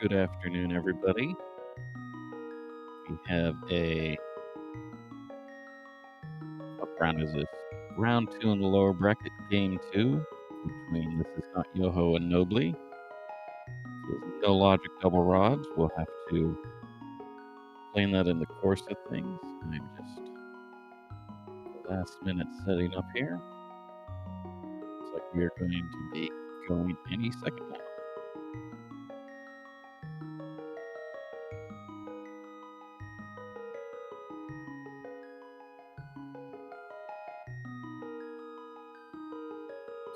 Good afternoon, everybody. We have what round is this? Round 2 in the lower bracket, game 2, between Thisisnotyoho and Nobly. There's no logic double rods. We'll have to explain that in the course of things. I'm just last minute setting up here. Looks like we are going to be going any second now.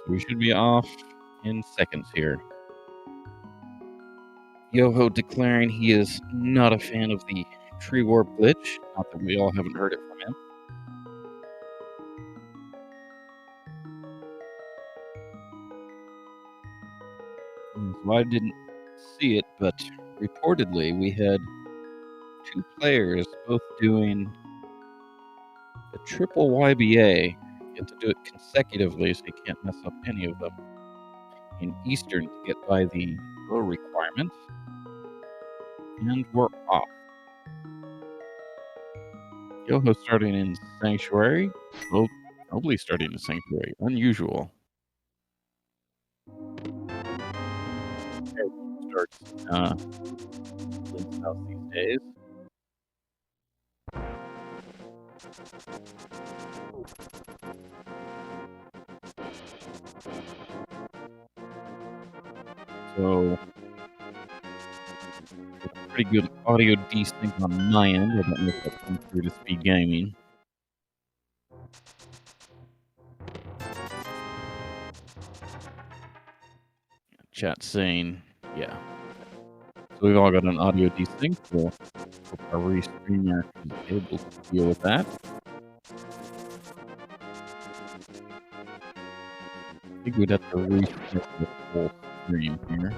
So we should be off in seconds here. Yoho declaring he is not a fan of the tree warp glitch. Not that we all haven't heard it from him. So I didn't see it, but reportedly we had two players both doing a triple YBA. You have to do it consecutively so you can't mess up any of them in Eastern to get by the goal requirement. And we're off. Yoho starting in Sanctuary. Well, nobly starting in Sanctuary. Unusual. Starts Link's house these days. So pretty good audio desync on my end. I don't know if that comes through to SpeedGaming. Chat saying, yeah. So we've all got an audio desync. We'll hope our restreamer is able to deal with that. I think we'd have to restart the whole stream here.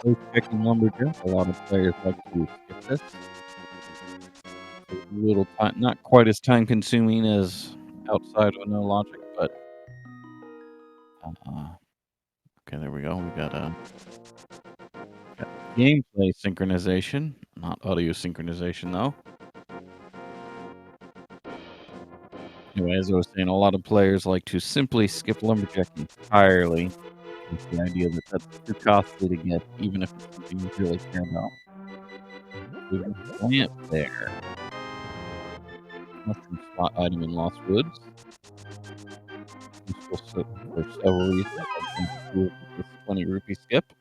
So checking lumberjack. A lot of players like to skip this. It's a little time, not quite as time consuming as outside of no logic, but okay, there we go. We got gameplay synchronization, not audio synchronization though. Anyway, as I was saying, a lot of players like to simply skip lumberjack entirely. It's the idea that that's too costly to get, even if it's something you really care about. There's a plant there. Mushroom spot item in Lost Woods. Useful for several reasons. This 20 rupee skip.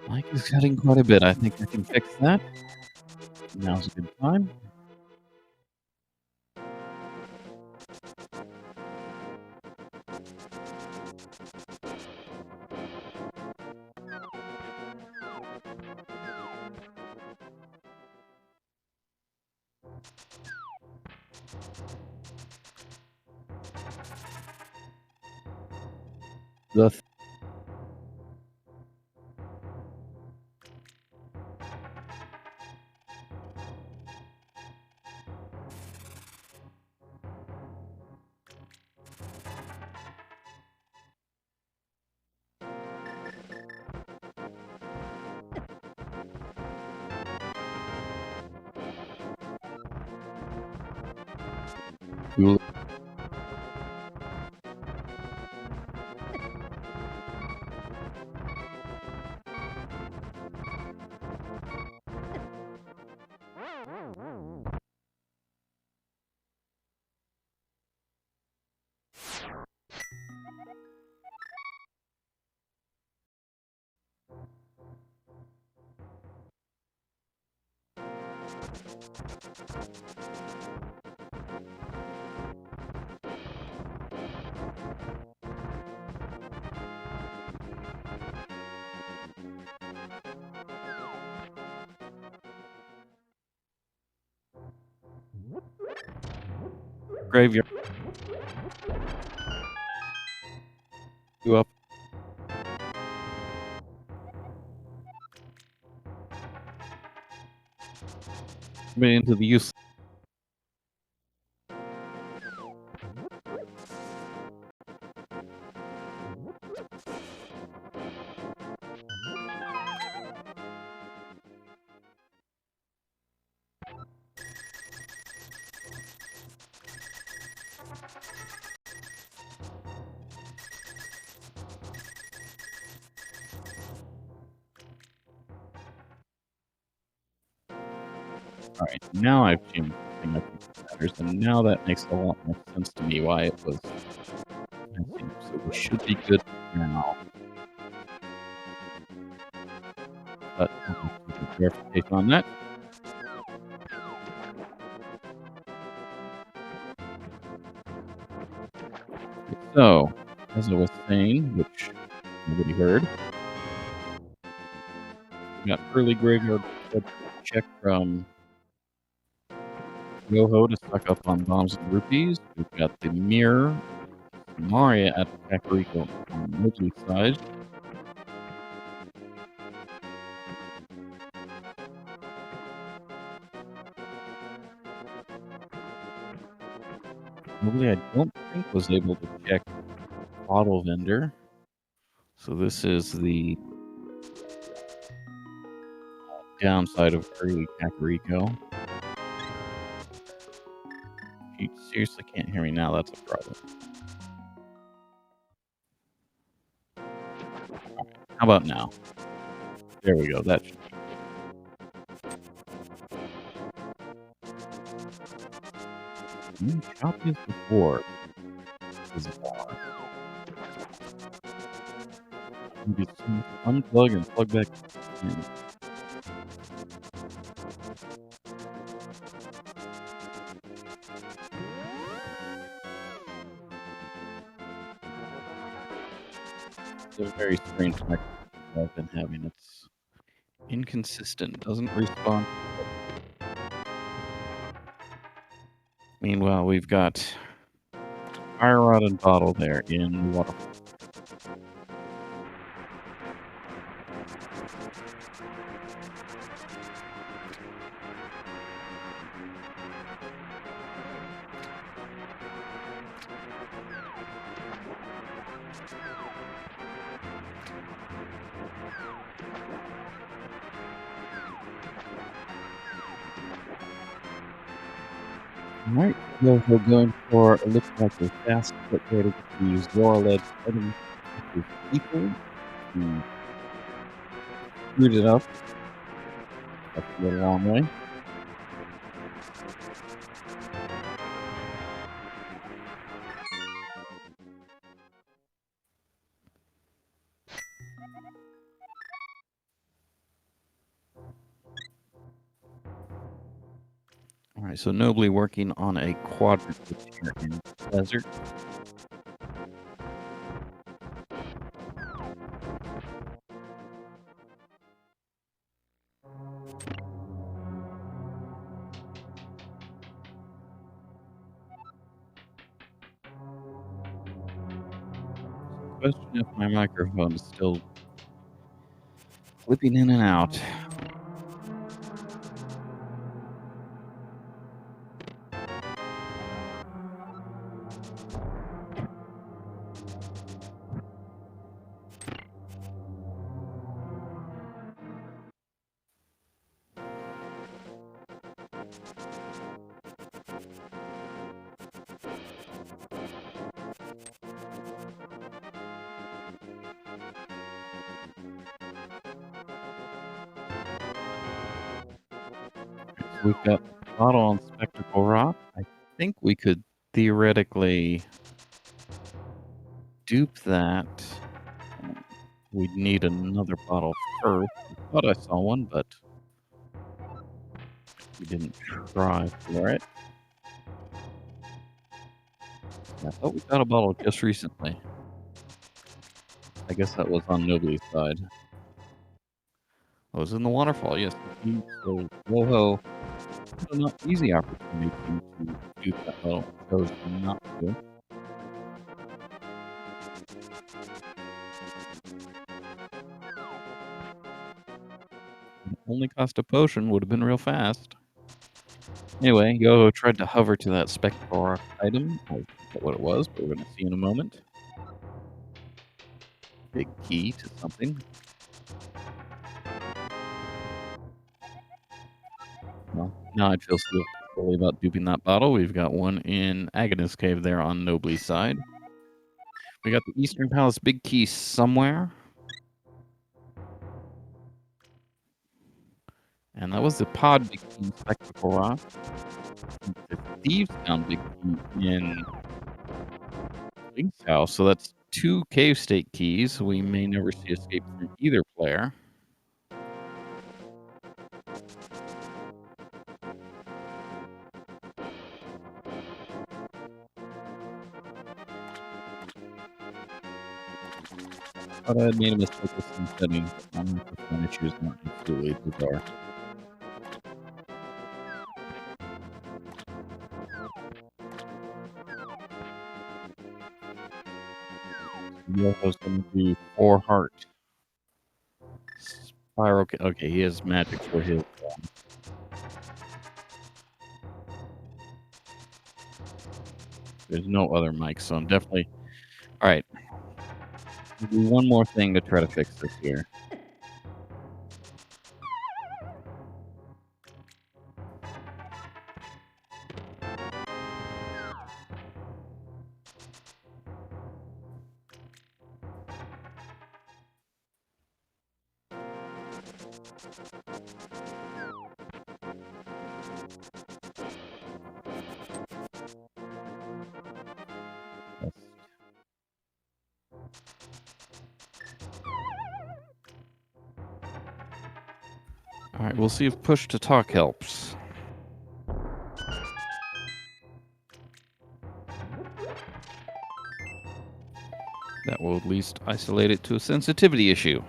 Mike is cutting quite a bit. I think I can fix that. Now's a good time. The graveyard. You up? into the use. Alright, now I've changed the thing up into matters, and now that makes a lot more sense to me why it was missing. So we should be good now. But I'll have to do verification on that. So, as I was saying, which nobody heard, we got early graveyard check from Yoho to stock up on bombs and rupees. We've got the mirror, Maria at Kakariko on the Mobley side. Mobley, I don't think, was able to check bottle vendor. So this is the downside of early Kakariko. If you seriously can't hear me now, that's a problem. Right, how about now? There we go. That should be good. Copies before. This is far. You just unplug and plug back in. It's a very strange connection I've been having. It's inconsistent. Doesn't respond. Meanwhile, we've got Fire Rod and Bottle there in water. Alright, well, we're going for a looks like a fast quick way to get the Zora-led items with people who screwed it up. That's a little long way. Alright, so nobly working on a quadrant here in the desert. Question if my microphone is still flipping in and out. So we've got Bottle on Spectacle Rock. I think we could theoretically dupe that. We'd need another bottle first. I thought I saw one, but we didn't try for it. I thought we got a bottle just recently. I guess that was on Nobly's side. Oh, it was in the waterfall, yes. So, Woho, it's a not easy opportunity to do that bottle. Chose not to. Only cost a potion would have been real fast. Anyway, Yoho tried to hover to that spectral rock item. I forget what it was, but we're gonna see in a moment. Big key to something. Well, now I feel so silly about duping that bottle. We've got one in Agonist Cave there on Nobly's side. We got the Eastern Palace big key somewhere. And that was the pod big key spectacle rock. The thieves found big key in Link's house, so that's 2 cave state keys. We may never see escape from either player. But I made a mistake with some settings. Microphone issues not absolutely bizarre. Yoho's gonna do 4 heart. Spiral. Okay, he has magic for his. There's no other mic, so I'm definitely. All right. We'll do one more thing to try to fix this here. All right, we'll see if push to talk helps. That will at least isolate it to a sensitivity issue.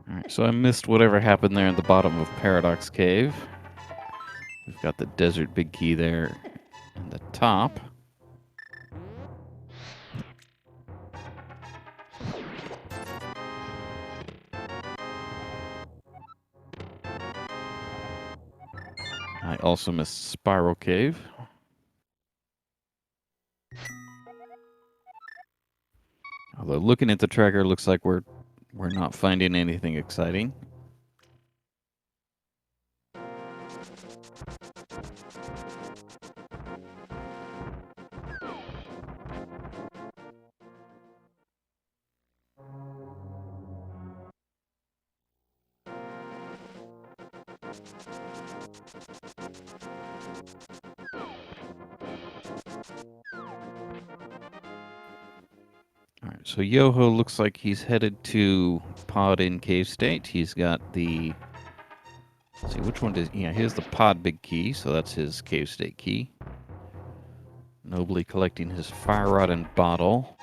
All right, so I missed whatever happened there at the bottom of Paradox Cave. We've got the desert big key there at the top. I also missed Spiral Cave. Although looking at the tracker, looks like we're not finding anything exciting. All right, so Yoho looks like he's headed to pod in cave state. He's got the. Let's see, which one does. Yeah, here's the pod big key, so that's his cave state key. Nobly collecting his fire rod and bottle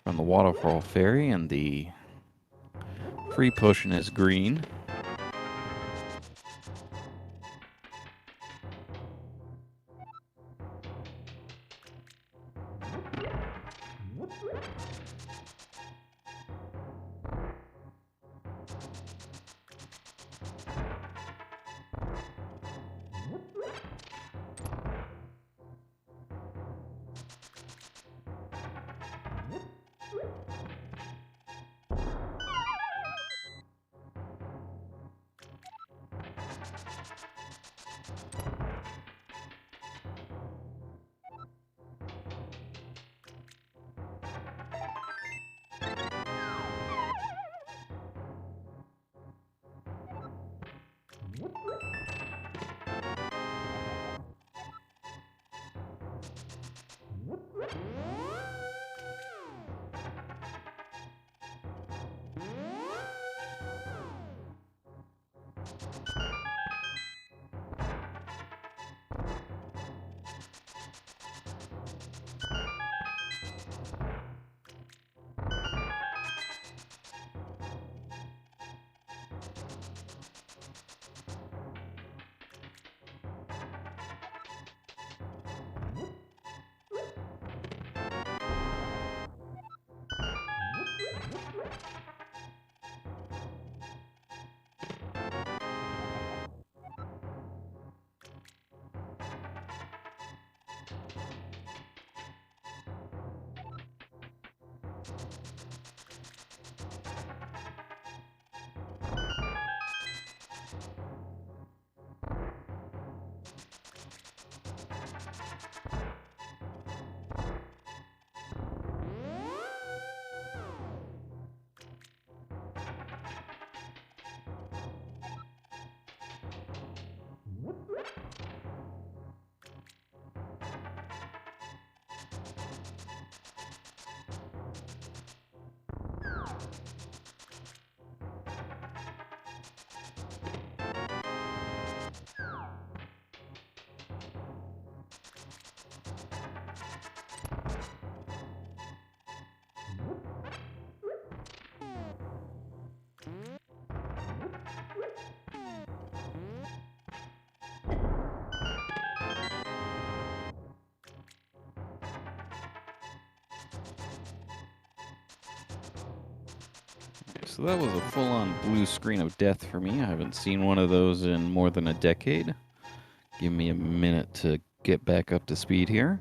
from the waterfall fairy, and the free potion is green. So that was a full-on blue screen of death for me. I haven't seen one of those in more than a decade. Give me a minute to get back up to speed here.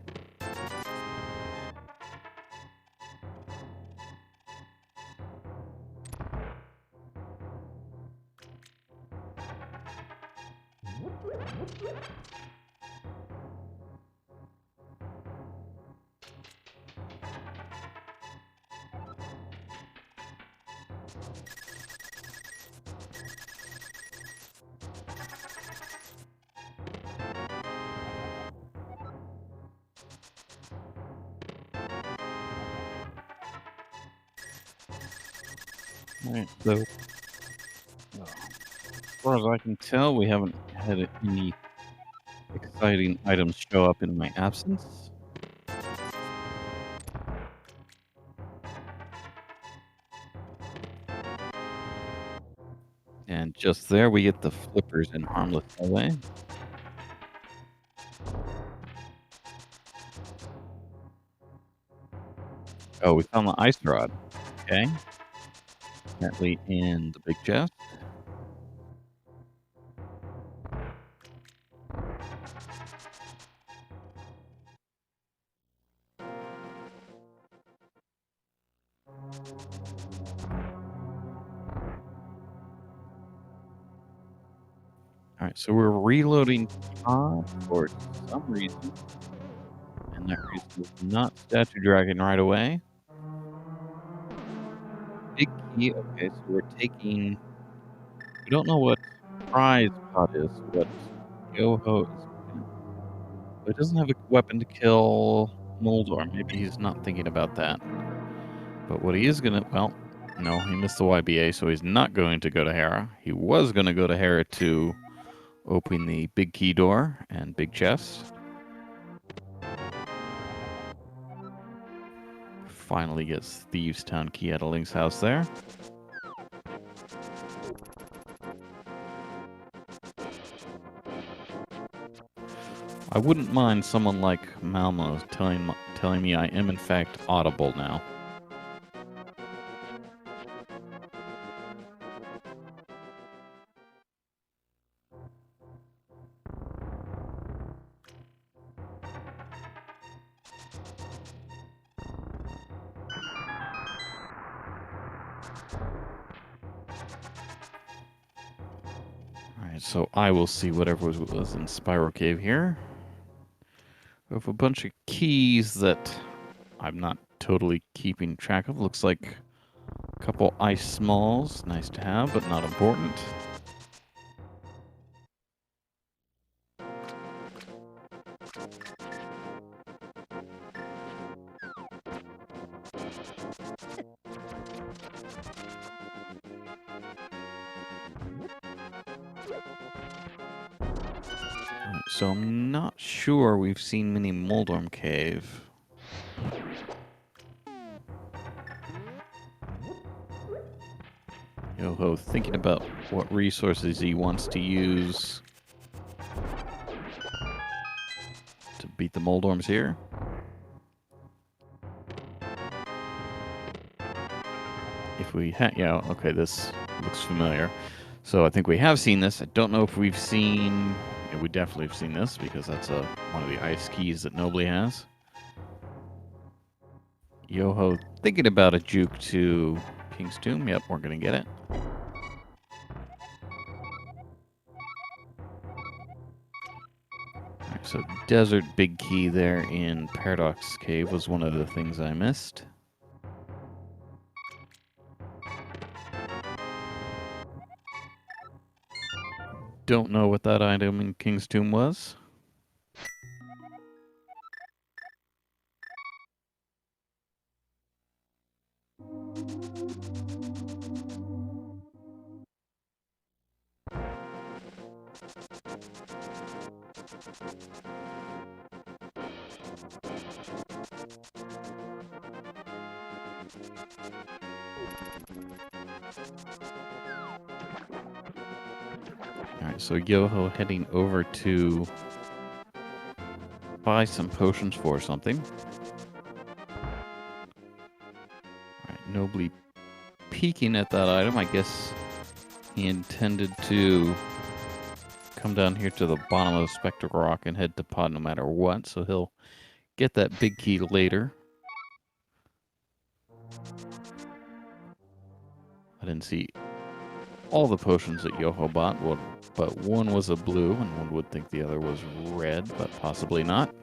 Alright, so as far as I can tell, we haven't had any exciting items show up in my absence. And just there, we get the flippers in harmless way. Oh, we found the ice rod. Okay. Apparently in the big chest. Alright, so we're reloading pod for some reason. And that reason is not Statue Dragon right away. Big key. Okay, so we're taking. We don't know what prize pod is. What Yoho is. But it doesn't have a weapon to kill Moldor. Maybe he's not thinking about that. But what he is gonna. Well, no, he missed the YBA, so he's not going to go to Hera. He was going to go to Hera to open the big key door and big chest. Finally gets Thieves' Town key out of Link's house there. I wouldn't mind someone like Malmo telling me I am in fact audible now. Alright, so I will see whatever was in Spiral Cave here. We have a bunch of keys that I'm not totally keeping track of. Looks like a couple ice smalls. Nice to have, but not important. So I'm not sure we've seen mini Moldorm Cave. Yoho thinking about what resources he wants to use to beat the Moldorms here. If we yeah, okay, this looks familiar. So I think we have seen this. I don't know if we've seen. Yeah, we definitely have seen this because that's one of the ice keys that Nobly has. Yoho thinking about a juke to King's Tomb. Yep, we're going to get it. Right, so Desert Big Key there in Paradox Cave was one of the things I missed. Don't know what that item in King's Tomb was. Alright, so Yoho heading over to buy some potions for something. Alright, nobly peeking at that item. I guess he intended to come down here to the bottom of the Spectral Rock and head to Pod no matter what, so he'll get that big key later. I didn't see all the potions that Yoho bought, but one was a blue, and one would think the other was red, but possibly not.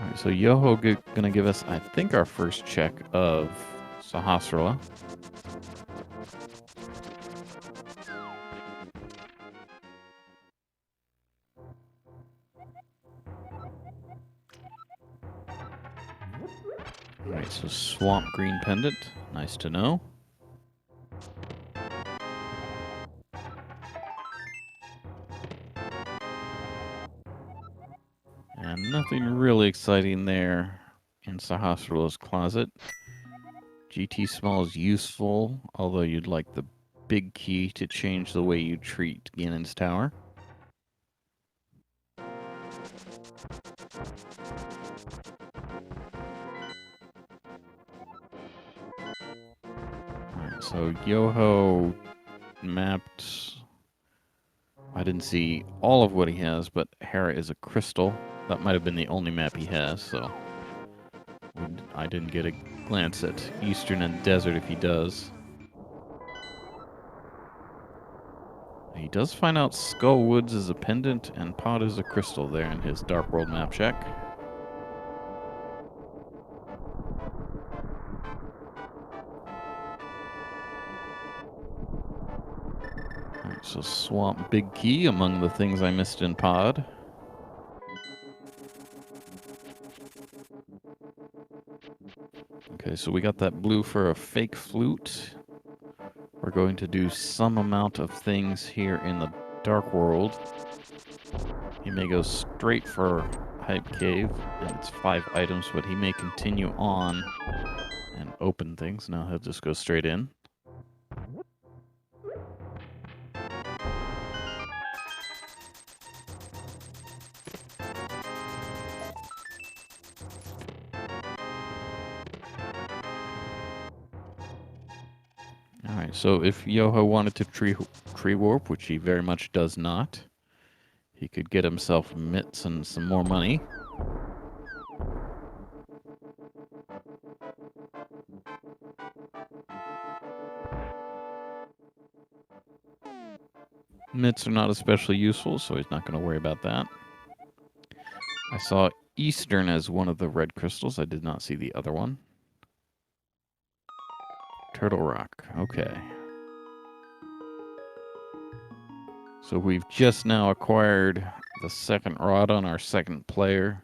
Alright, so Yoho gonna give us, I think, our first check of Sahasrara. Alright, so Swamp Green Pendant. Nice to know. And nothing really exciting there in Sahasrara's closet. GT Small is useful, although you'd like the big key to change the way you treat Ganon's Tower. Alright, so Yoho mapped... I didn't see all of what he has, but Hera is a crystal. That might have been the only map he has, so... I didn't get a glance at Eastern and Desert if he does. He does find out Skull Woods is a pendant and Pod is a crystal there in his Dark World map check. Alright, so Swamp Big Key among the things I missed in Pod. Okay, so we got that blue for a fake flute. We're going to do some amount of things here in the Dark World. He may go straight for Hype Cave, and it's 5 items, but he may continue on and open things. No, he'll just go straight in. Alright, so if Yoho wanted to tree warp, which he very much does not, he could get himself mitts and some more money. Mitts are not especially useful, so he's not going to worry about that. I saw Eastern as one of the red crystals. I did not see the other one. Turtle Rock, okay. So we've just now acquired the second rod on our second player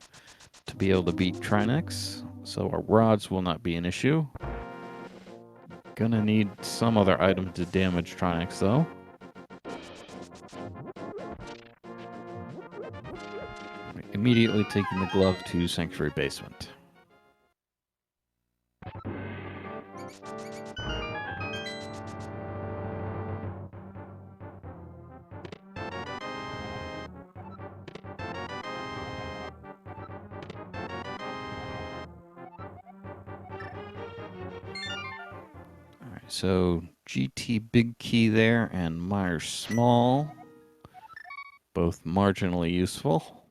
to be able to beat Trinex. So our rods will not be an issue. Gonna need some other item to damage Trinex though. Immediately taking the glove to Sanctuary Basement. Alright, so GT Big Key there and Myers Small. Both marginally useful.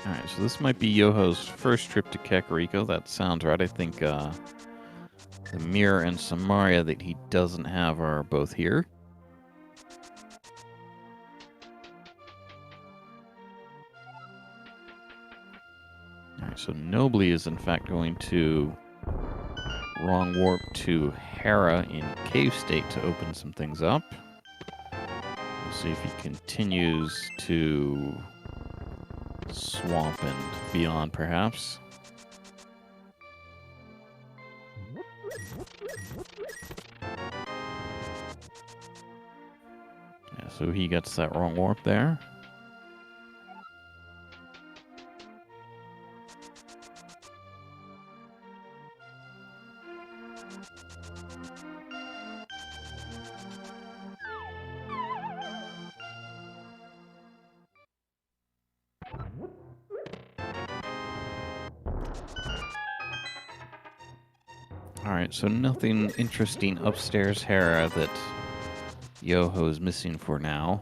Alright, so this might be Yoho's first trip to Kakariko. That sounds right. I think the Mirror and Samaria that he doesn't have are both here. Alright, so Nobly is in fact going to wrong warp to Hera in Cave State to open some things up. We'll see if he continues to Swamp and beyond, perhaps. Yeah, so he gets that wrong warp there. Alright, so nothing interesting upstairs, Hera, that Yoho is missing for now.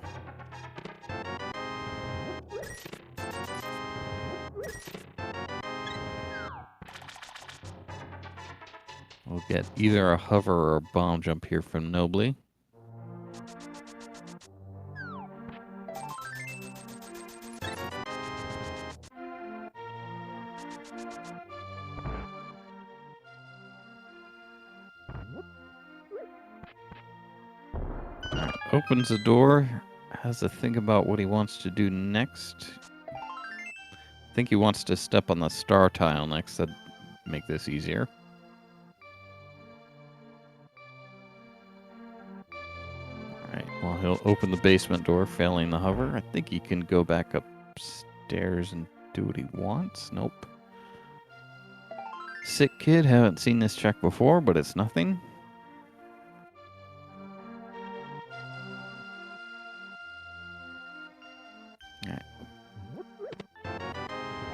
We'll get either a hover or a bomb jump here from Nobly. Opens the door, has to think about what he wants to do next. I think he wants to step on the star tile next. That'd make this easier. Alright, well, he'll open the basement door, failing the hover. I think he can go back upstairs and do what he wants. Nope. Sick kid, haven't seen this check before, but it's nothing.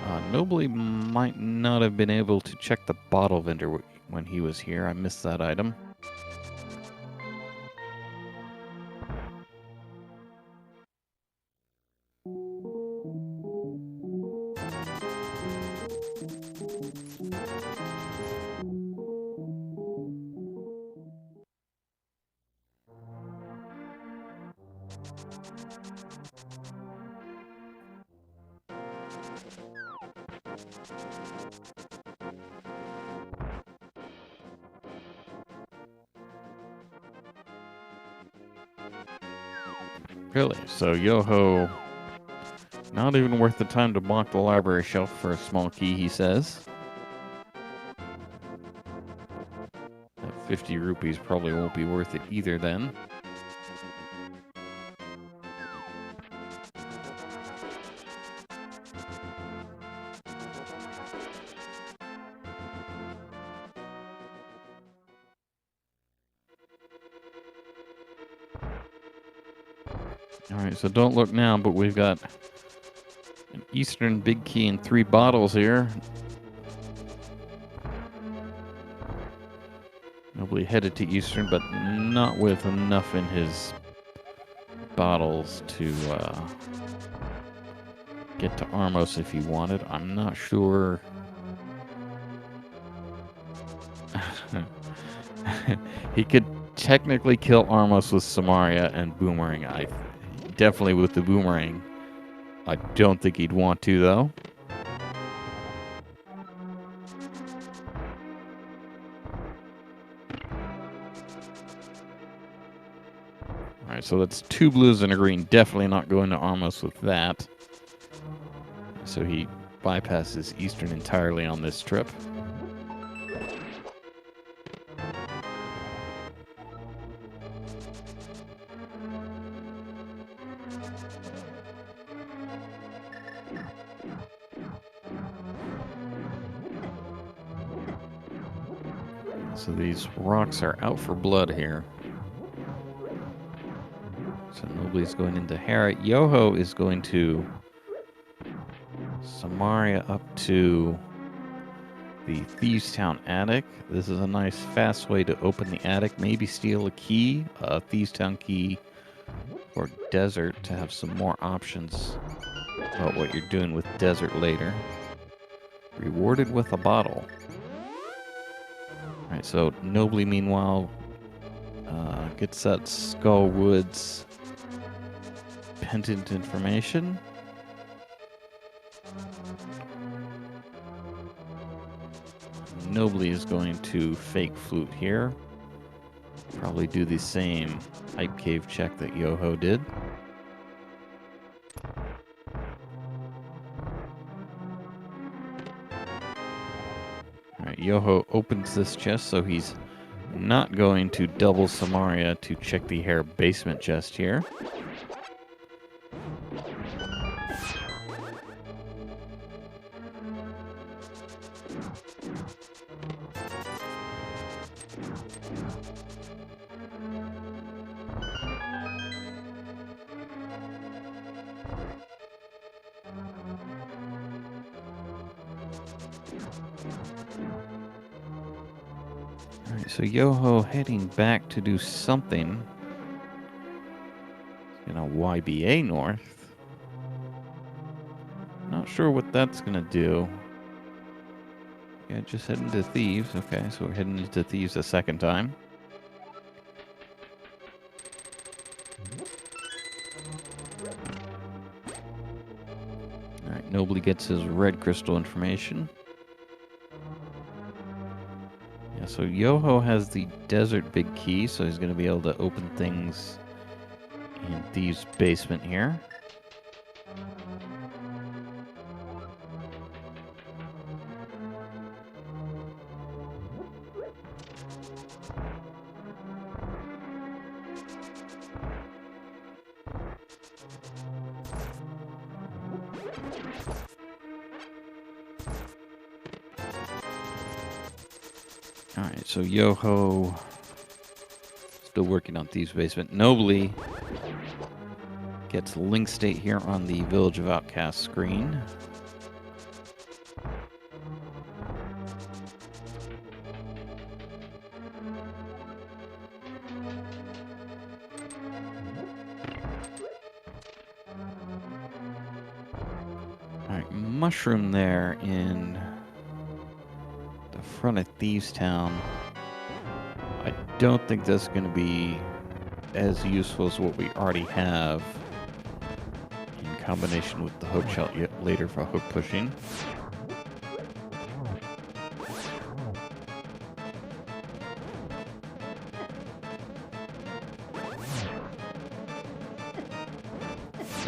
Alright. Nobly might not have been able to check the bottle vendor when he was here. I missed that item. Really? So Yoho, not even worth the time to block the library shelf for a small key, he says. That 50 rupees probably won't be worth it either then. Alright, so don't look now, but we've got an Eastern big key and 3 bottles here. Nobly headed to Eastern, but not with enough in his bottles to get to Armos if he wanted. I'm not sure. He could technically kill Armos with Samaria and Boomerang. Definitely with the Boomerang. I don't think he'd want to, though. Alright, so that's 2 blues and a green. Definitely not going to Armos with that. So he bypasses Eastern entirely on this trip. So these rocks are out for blood here. So Nobly's going into Harriet. Yoho is going to Samaria up to the Thieves Town attic. This is a nice fast way to open the attic. Maybe steal a key, a Thieves Town key, or desert to have some more options about what you're doing with desert later. Rewarded with a bottle. Alright, so Nobly, meanwhile, gets that Skull Woods pendant information. Nobly is going to fake flute here. Probably do the same hype cave check that Yoho did. Alright, Yoho opens this chest, so he's not going to double Samaria to check the hair basement chest here. Alright, so Yoho heading back to do something. YBA north. Not sure what that's gonna do. Yeah, just heading to Thieves. Okay, so we're heading into Thieves a second time. Alright, Nobly gets his red crystal information. Yeah, so Yoho has the desert big key, so he's going to be able to open things in Thieves' basement here. Alright, so Yoho still working on Thieves' basement. Nobly gets link state here on the Village of Outcasts screen. Alright, mushroom there in the front of Thieves Town. I don't think that's going to be as useful as what we already have in combination with the hook shot later for hook pushing.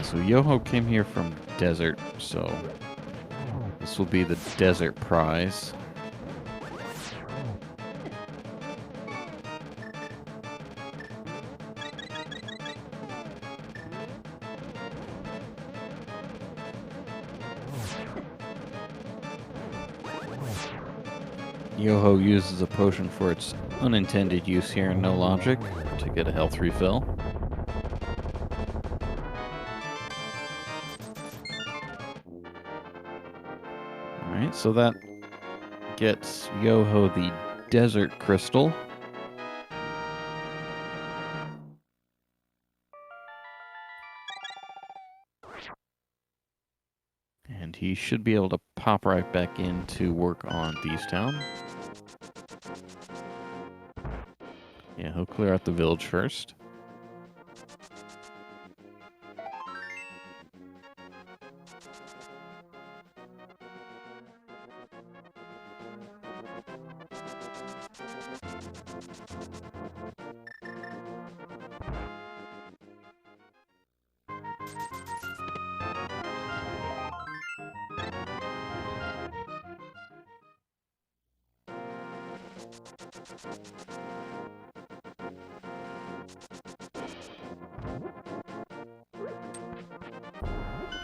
So Yoho came here from desert, so this will be the desert prize. Yoho uses a potion for its unintended use here in No Logic to get a health refill. Alright, so that gets Yoho the Desert Crystal. And he should be able to pop right back in to work on Thieves Town. Yeah, he'll clear out the village first.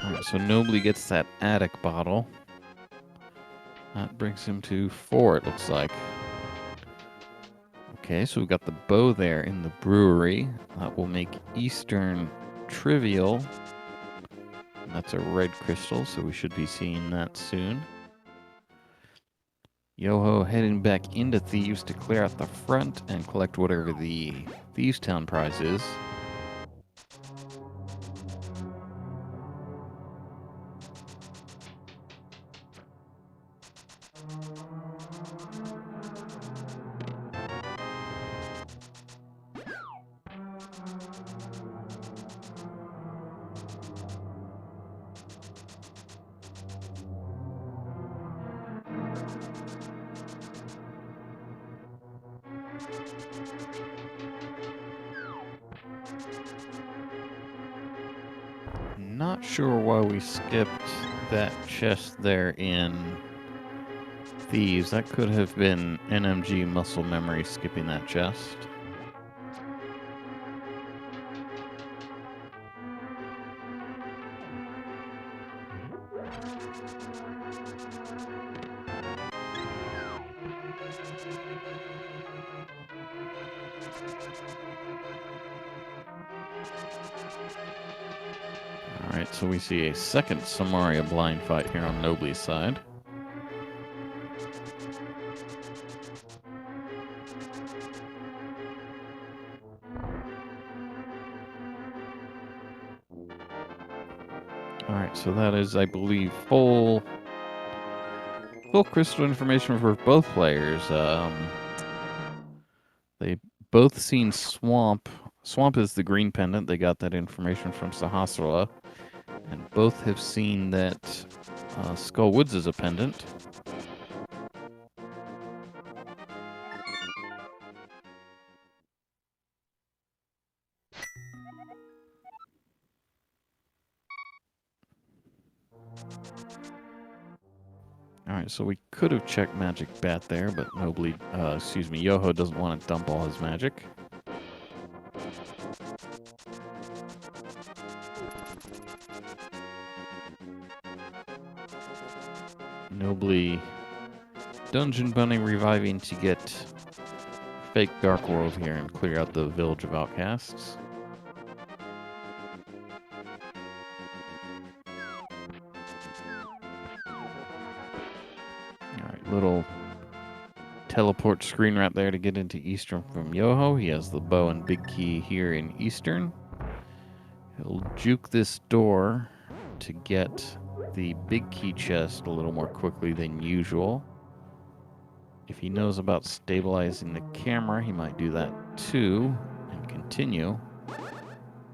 Alright, so Nobly gets that attic bottle. That brings him to 4, it looks like. Okay, so we've got the bow there in the brewery. That will make Eastern trivial. And that's a red crystal, so we should be seeing that soon. Yoho heading back into Thieves to clear out the front and collect whatever the Thieves Town prize is. Not sure why we skipped that chest there in Thieves. That could have been NMG muscle memory skipping that chest. Alright, so we see a second Samaria blind fight here on Nobly's side. Alright, so that is, I believe, full crystal information for both players. They both seen Swamp. Swamp is the green pendant. They got that information from Sahasrara. And both have seen that Skull Woods is a pendant. Alright, so we could have checked Magic Bat there, but Yoho doesn't want to dump all his magic. Nobly Dungeon Bunny reviving to get fake Dark World here and clear out the Village of Outcasts. Alright, little teleport screen right there to get into Eastern from Yoho. He has the bow and big key here in Eastern. He'll juke this door to get the big key chest a little more quickly than usual. If he knows about stabilizing the camera, he might do that too and continue.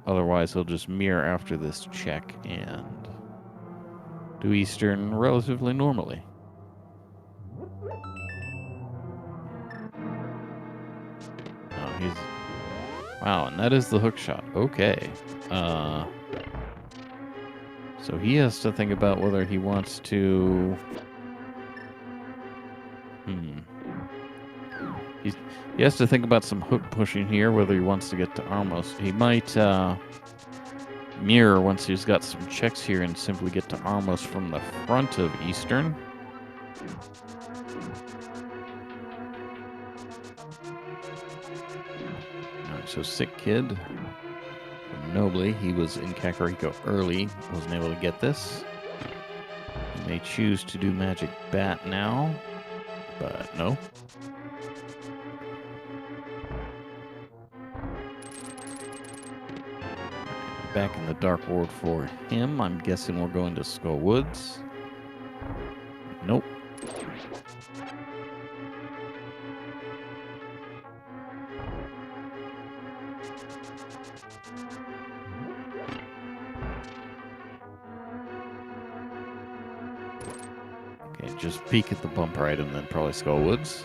Otherwise, he'll just mirror after this check and do Eastern relatively normally. Oh, he's... Wow, and that is the hook shot. Okay. So he has to think about whether he wants to... He has to think about some hook pushing here, whether he wants to get to Armos. He might mirror once he's got some checks here and simply get to Armos from the front of Eastern. Alright, so Sick Kid from Nobly. He was in Kakariko early, wasn't able to get this. He may choose to do Magic Bat now, but no. Back in the Dark World for him. I'm guessing we're going to Skull Woods. Nope. Okay, just peek at the bumper item, then probably Skull Woods.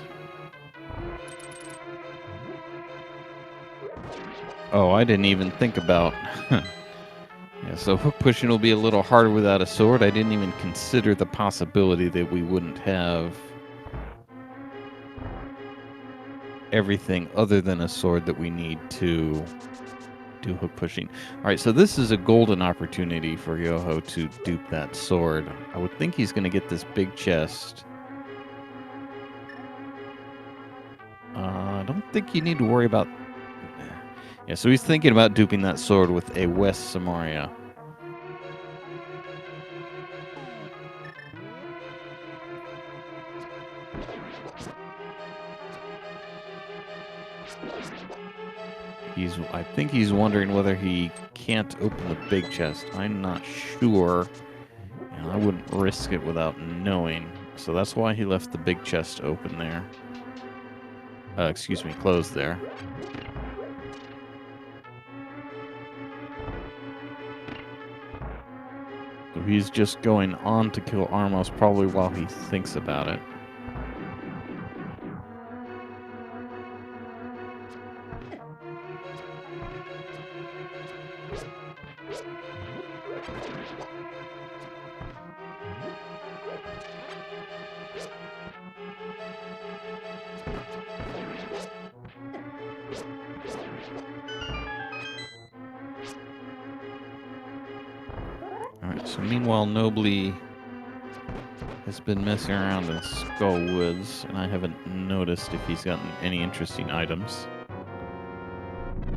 Oh, I didn't even think about... Yeah, so hook pushing will be a little harder without a sword. I didn't even consider the possibility that we wouldn't have everything other than a sword that we need to do hook pushing. All right, so this is a golden opportunity for Yoho to dupe that sword. I would think he's going to get this big chest. don't think you need to worry about... Yeah, so he's thinking about duping that sword with a West Samaria. I think he's wondering whether he can't open the big chest. I'm not sure. And I wouldn't risk it without knowing. So that's why he left the big chest open there. Excuse me, closed there. So he's just going on to kill Armos probably while he thinks about it. Alright, so meanwhile, Nobly has been messing around in Skull Woods, and I haven't noticed if he's gotten any interesting items.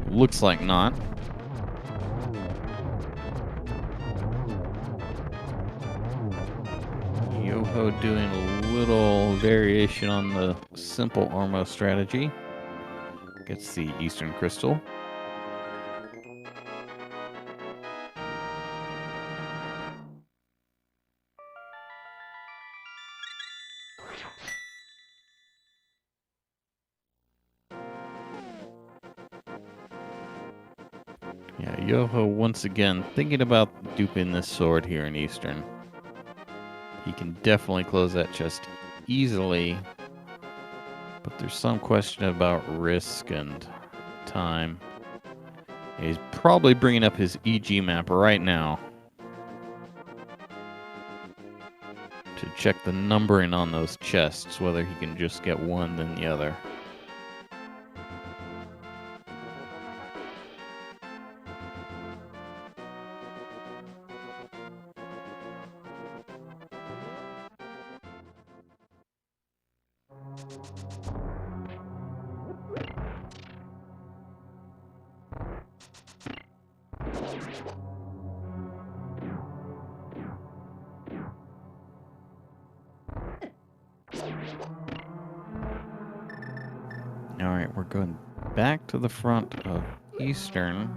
Looks like not. Yoho doing a little variation on the simple Armo strategy. Gets the Eastern Crystal. Yeah, Yoho once again thinking about duping this sword here in Eastern. He can definitely close that chest easily, but there's some question about risk and time. He's probably bringing up his EG map right now to check the numbering on those chests, whether he can just get one than the other. Alright, we're going back to the front of Eastern.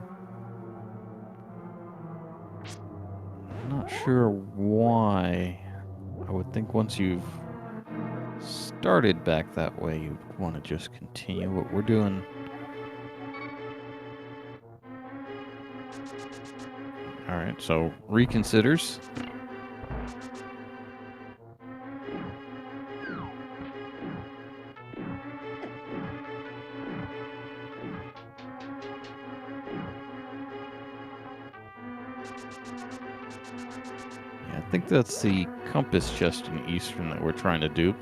I'm not sure why. I would think once you've started back that way, you'd want to just continue what we're doing. Alright, so reconsiders. Yeah, I think that's the compass chest in Eastern that we're trying to dupe.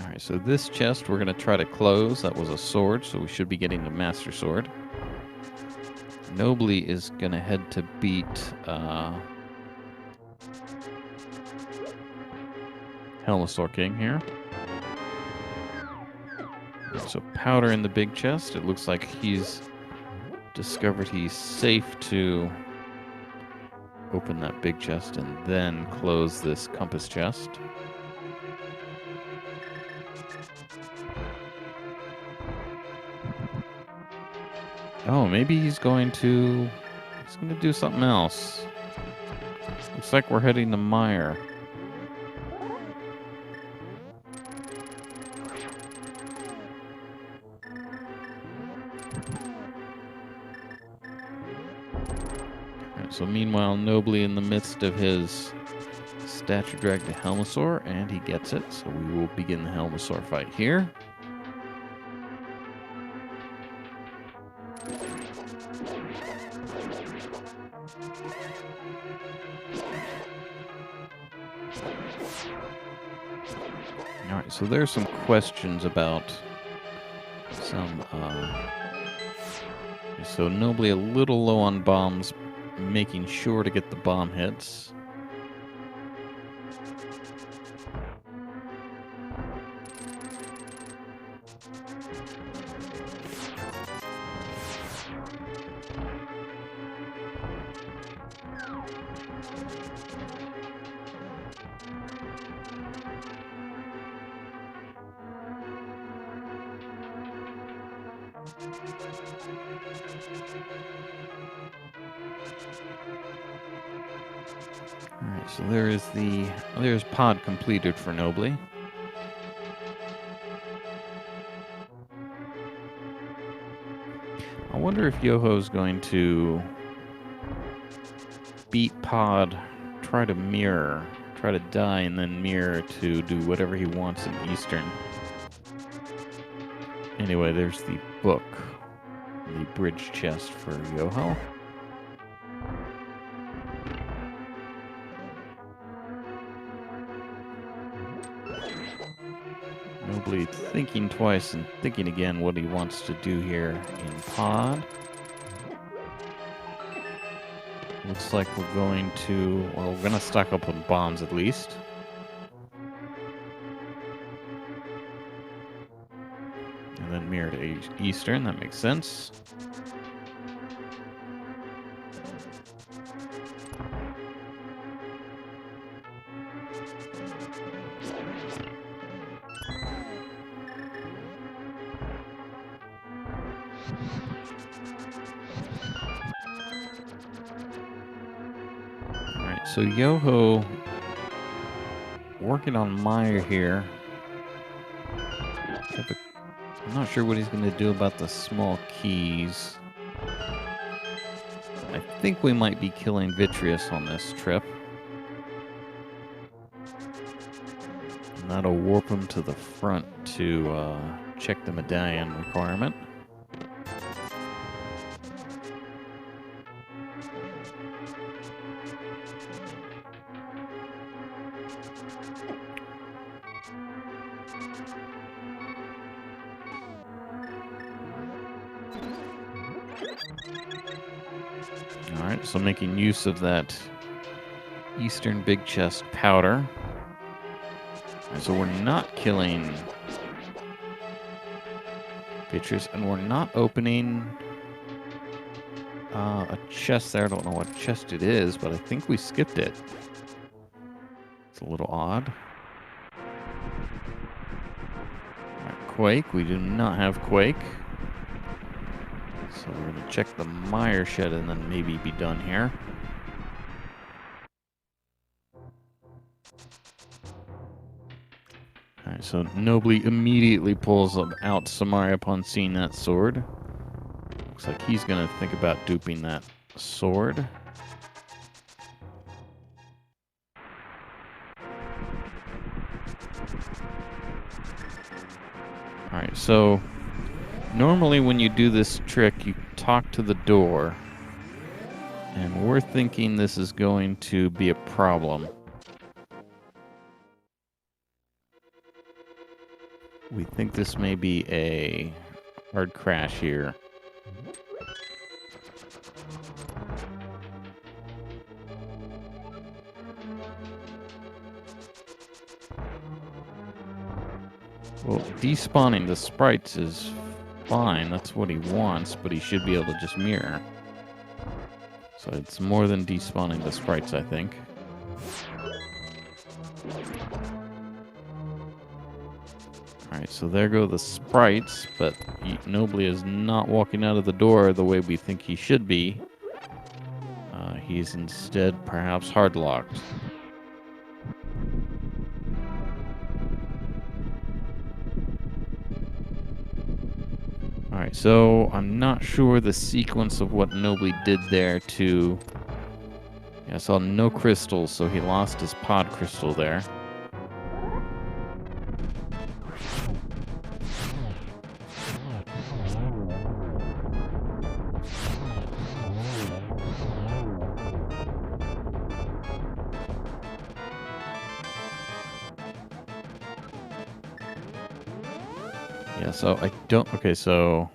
Alright, so this chest we're going to try to close. That was a sword, so we should be getting the Master Sword. Nobly is going to head to beat Helmosaur King here. So powder in the big chest. It looks like he's discovered he's safe to open that big chest and then close this compass chest. Oh, maybe he's going to do something else. Looks like we're heading to Mire. So meanwhile, Nobly in the midst of his statue drag to Helmosaur, and he gets it. So we will begin the Helmosaur fight here. Alright, so there's some questions about some So nobly a little low on bombs, making sure to get the bomb hits. Alright, so there's pod completed for nobly. I wonder if Yoho's going to beat pod, try to mirror, try to die and then mirror to do whatever he wants in Eastern. Anyway, there's the book, the bridge chest for Yoho. Nobly thinking twice and thinking again what he wants to do here in pod. Looks like we're going to, well, we're going to stock up on bombs at least. And then mirror to Eastern, that makes sense. Alright, so Yoho working on Meyer here. I'm not sure what he's going to do about the small keys. I think we might be killing Vitreous on this trip. And that'll warp him to the front to check the medallion requirement. Alright, so making use of that Eastern Big Chest powder. Right, so we're not killing Vitreous, and we're not opening a chest there. I don't know what chest it is, but I think we skipped it. It's a little odd. Right, Quake, we do not have Quake. So we're going to check the Meyer shed and then maybe be done here. Alright, so Nobly immediately pulls out Samari upon seeing that sword. Looks like he's going to think about duping that sword. Alright, so normally when you do this trick, you talk to the door. And we're thinking this is going to be a problem. We think this may be a hard crash here. Well, despawning the sprites is fine. That's what he wants, but he should be able to just mirror. So it's more than despawning the sprites, I think. Alright, so there go the sprites, but Nobly is not walking out of the door the way we think he should be. He's instead perhaps hard-locked. Alright, so I'm not sure the sequence of what Nobly did there to... Yeah, I saw no crystals, so he lost his pod crystal there. Yeah, so I don't... Okay, so...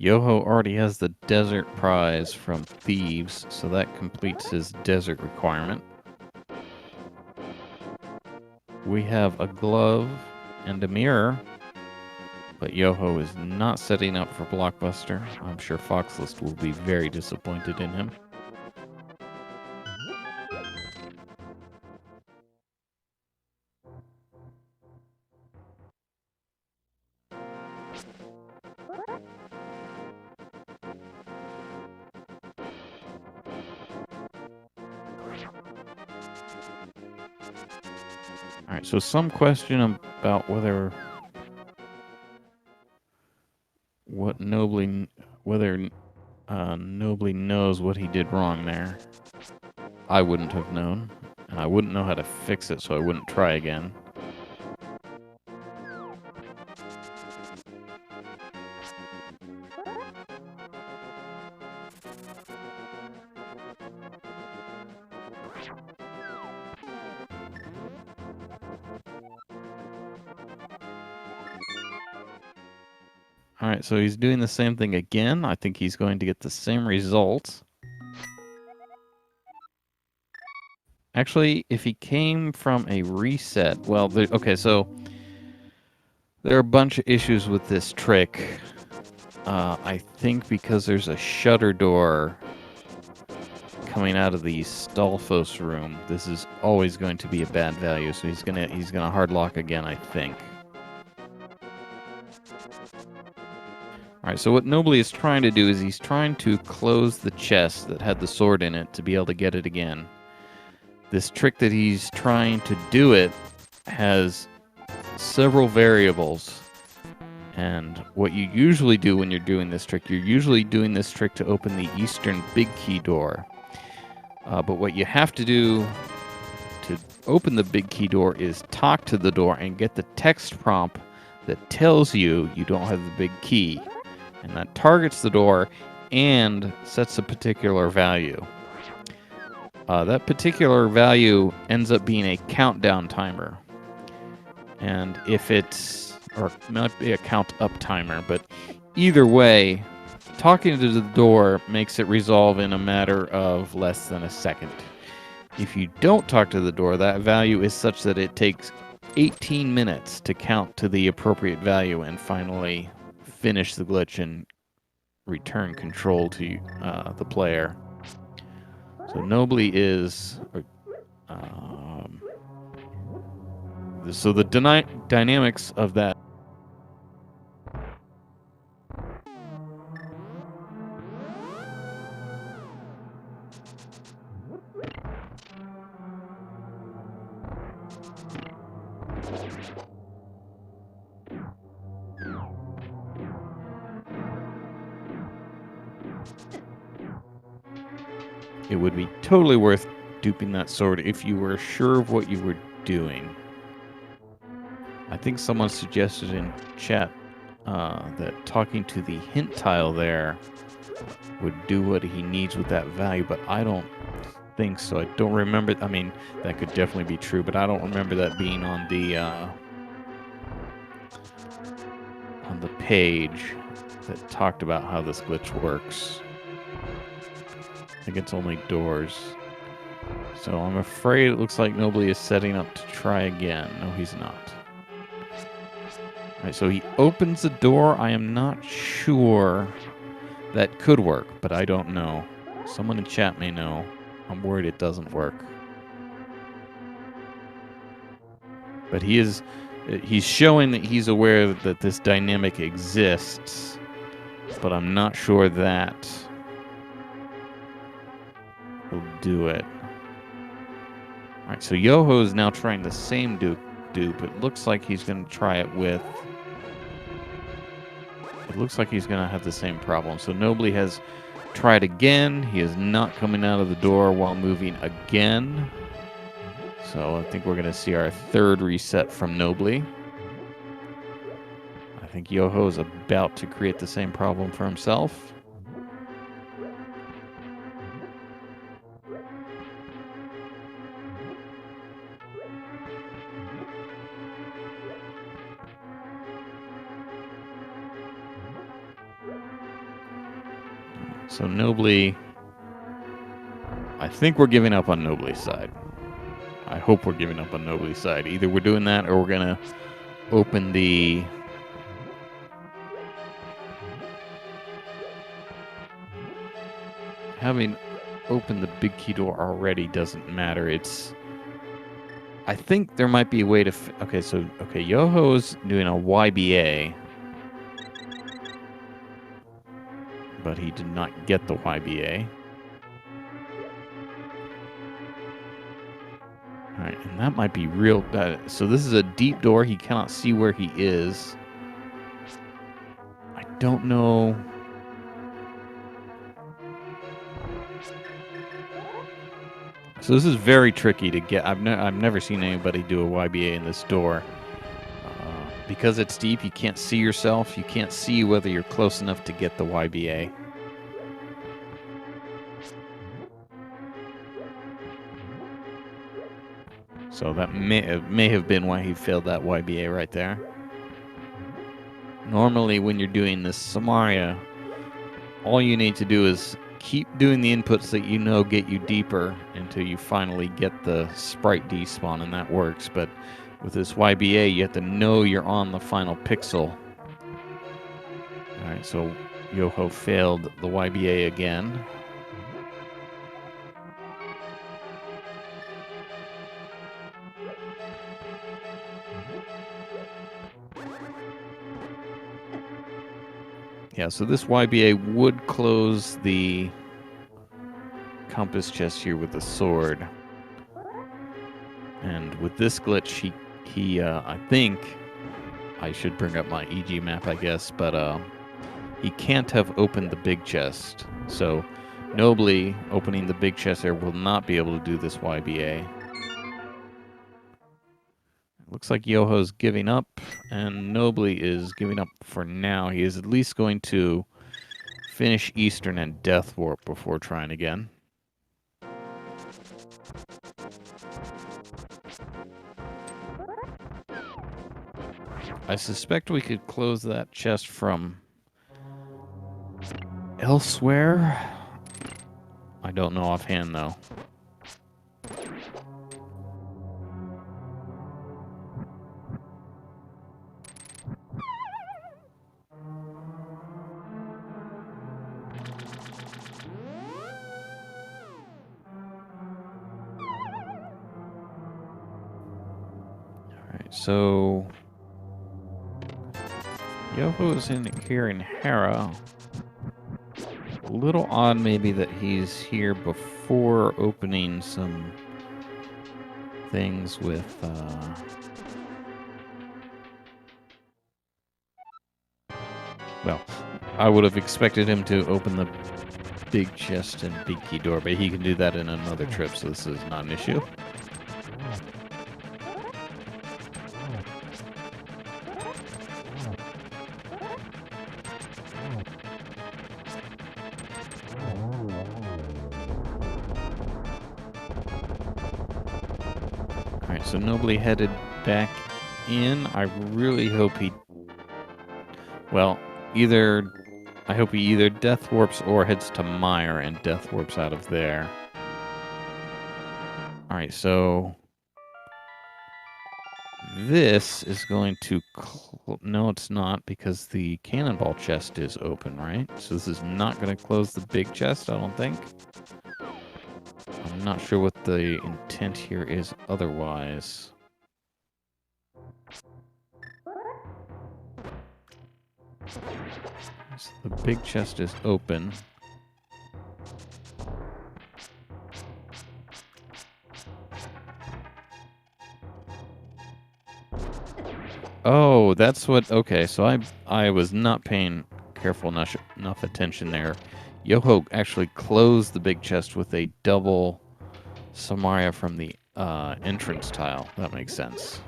Yoho already has the desert prize from Thieves, so that completes his desert requirement. We have a glove and a mirror, but Yoho is not setting up for Blockbuster. I'm sure Foxlist will be very disappointed in him. Alright, so some question about whether Nobly knows what he did wrong there. I wouldn't have known, and I wouldn't know how to fix it, so I wouldn't try again. Alright, so he's doing the same thing again. I think he's going to get the same results. Actually, if he came from a reset, well, okay, so there are a bunch of issues with this trick. I think because there's a shutter door coming out of the Stolfos room, this is always going to be a bad value, so he's gonna hard lock again, I think. Alright, so what Nobly is trying to do is he's trying to close the chest that had the sword in it to be able to get it again. This trick that he's trying to do it has several variables. And what you usually do when you're doing this trick, you're usually doing this trick to open the eastern big key door. But what you have to do to open the big key door is talk to the door and get the text prompt that tells you you don't have the big key. And that targets the door and sets a particular value. That particular value ends up being a countdown timer. And if it's, or it might be a count up timer, but either way, talking to the door makes it resolve in a matter of less than a second. If you don't talk to the door, that value is such that it takes 18 minutes to count to the appropriate value and finally finish the glitch and return control to the player. So Nobly is... so the dynamics of that... It would be totally worth duping that sword if you were sure of what you were doing. I think someone suggested in chat that talking to the hint tile there would do what he needs with that value, but I don't think so. I don't remember. I mean, that could definitely be true, but I don't remember that being on the page that talked about how this glitch works. I think it's only doors. So I'm afraid it looks like Nobly is setting up to try again. No, he's not. All right, so he opens the door. I am not sure. That could work, but I don't know. Someone in chat may know. I'm worried it doesn't work. But he's showing that he's aware that this dynamic exists, but I'm not sure that will do it. All right, so Yoho is now trying the same dupe. It looks like he's going to try it with... It looks like he's going to have the same problem. So Nobly has tried again. He is not coming out of the door while moving again. So I think we're going to see our third reset from Nobly. I think Yoho is about to create the same problem for himself. So nobly... I think we're giving up on nobly's side. I hope we're giving up on nobly's side. Either we're doing that or we're going to open the... Having opened the big key door already doesn't matter. It's... I think there might be a way to... Okay, so... Okay, Yoho's doing a YBA. But he did not get the YBA. Alright, and that might be real... so this is a deep door. He cannot see where he is. I don't know... So this is very tricky to get. I've never seen anybody do a YBA in this door. Because it's deep, you can't see yourself. You can't see whether you're close enough to get the YBA. So that may have been why he failed that YBA right there. Normally, when you're doing this Samaria, all you need to do is keep doing the inputs that you know get you deeper until you finally get the sprite despawn, and that works. But with this YBA, you have to know you're on the final pixel. Alright, so Yoho failed the YBA again. Yeah, so this YBA would close the compass chest here with the sword. And with this glitch, I think I should bring up my EG map, I guess, but he can't have opened the big chest. So nobly opening the big chest there will not be able to do this YBA. Looks like Yoho's giving up, and nobly is giving up for now. He is at least going to finish Eastern and Death Warp before trying again. I suspect we could close that chest from elsewhere. I don't know offhand, though. Alright, so Yoho's in here in Hera. A little odd maybe that he's here before opening some things with well, I would have expected him to open the big chest and big key door, but he can do that in another trip, so this is not an issue. Alright, so nobly headed back in. I really hope he... Well, I hope he either death warps or heads to Mire and death warps out of there. Alright, so... This is going to... No, it's not, because the cannonball chest is open, right? So this is not going to close the big chest, I don't think. I'm not sure what the intent here is otherwise. So the big chest is open. Oh, that's what... Okay, so I was not paying careful enough attention there. Yoho actually closed the big chest with a double Samaria from the entrance tile. That makes sense.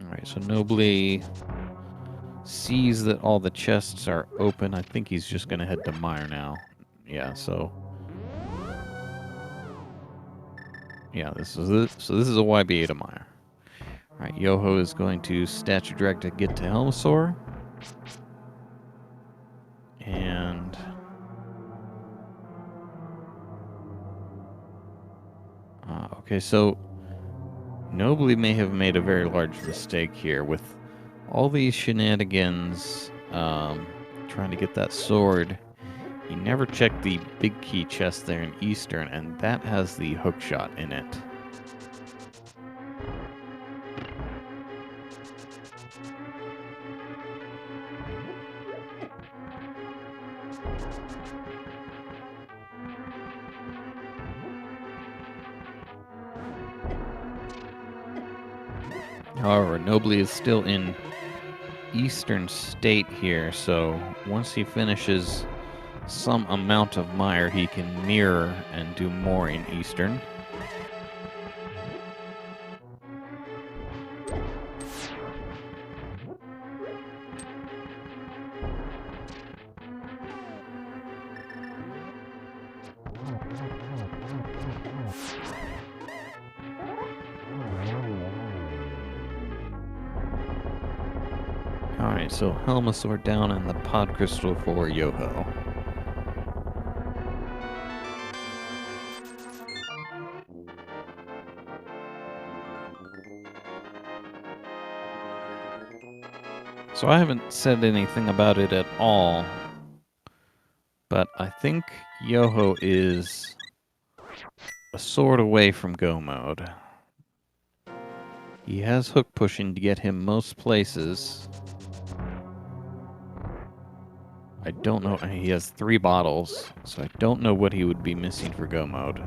Alright, so nobly sees that all the chests are open. I think he's just going to head to Mire now. Yeah, so... Yeah, this is it. So this is a YB8 of Meyer. Alright, Yoho is going to statue drag to get to Helmasaur. And... okay, so... Nobly may have made a very large mistake here with all these shenanigans trying to get that sword. He never checked the big key chest there in Eastern, and that has the hook shot in it. However, Nobly is still in Eastern State here, so once he finishes some amount of mire, he can mirror and do more in Eastern. Alright, so Helmasaur down and the Pod Crystal for Yoho. So I haven't said anything about it at all, but I think Yoho is a sword away from go mode. He has hook pushing to get him most places. I don't know, he has 3 bottles, so I don't know what he would be missing for go mode.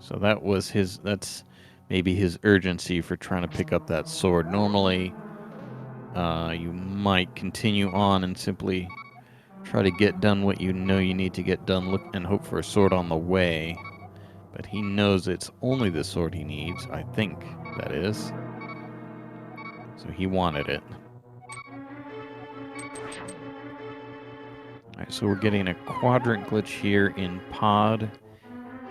So that was that's maybe his urgency for trying to pick up that sword. Normally, you might continue on and simply try to get done what you know you need to get done, look and hope for a sword on the way. But he knows it's only the sword he needs, I think, that is. So he wanted it. Alright, so we're getting a quadrant glitch here in Pod.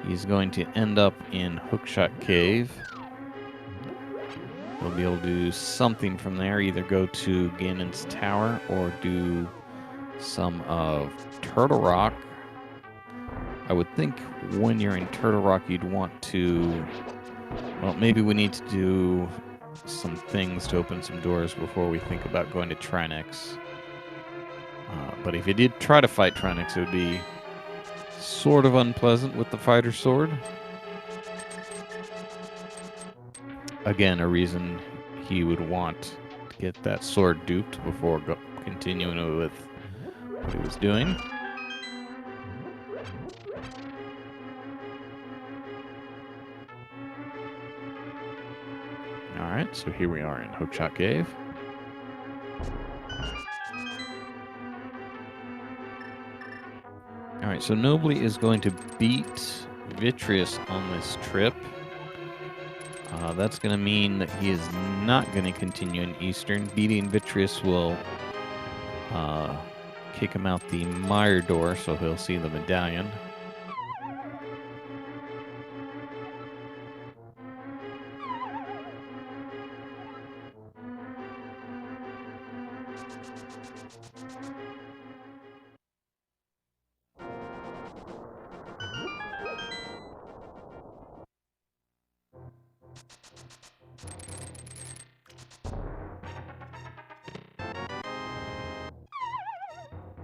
He's going to end up in Hookshot Cave. He'll be able to do something from there, either go to Ganon's Tower or do some of Turtle Rock. I would think when you're in Turtle Rock you'd want to... Well, maybe we need to do some things to open some doors before we think about going to Trinex. But if you did try to fight Trinex, it would be sort of unpleasant with the fighter sword. Again, a reason he would want to get that sword duped before continuing with what he was doing. Alright, so here we are in Hookshot Cave. Alright, so Nobly is going to beat Vitreous on this trip. That's going to mean that he is not going to continue in Eastern. Beating Vitreous will kick him out the mire door, so he'll see the medallion.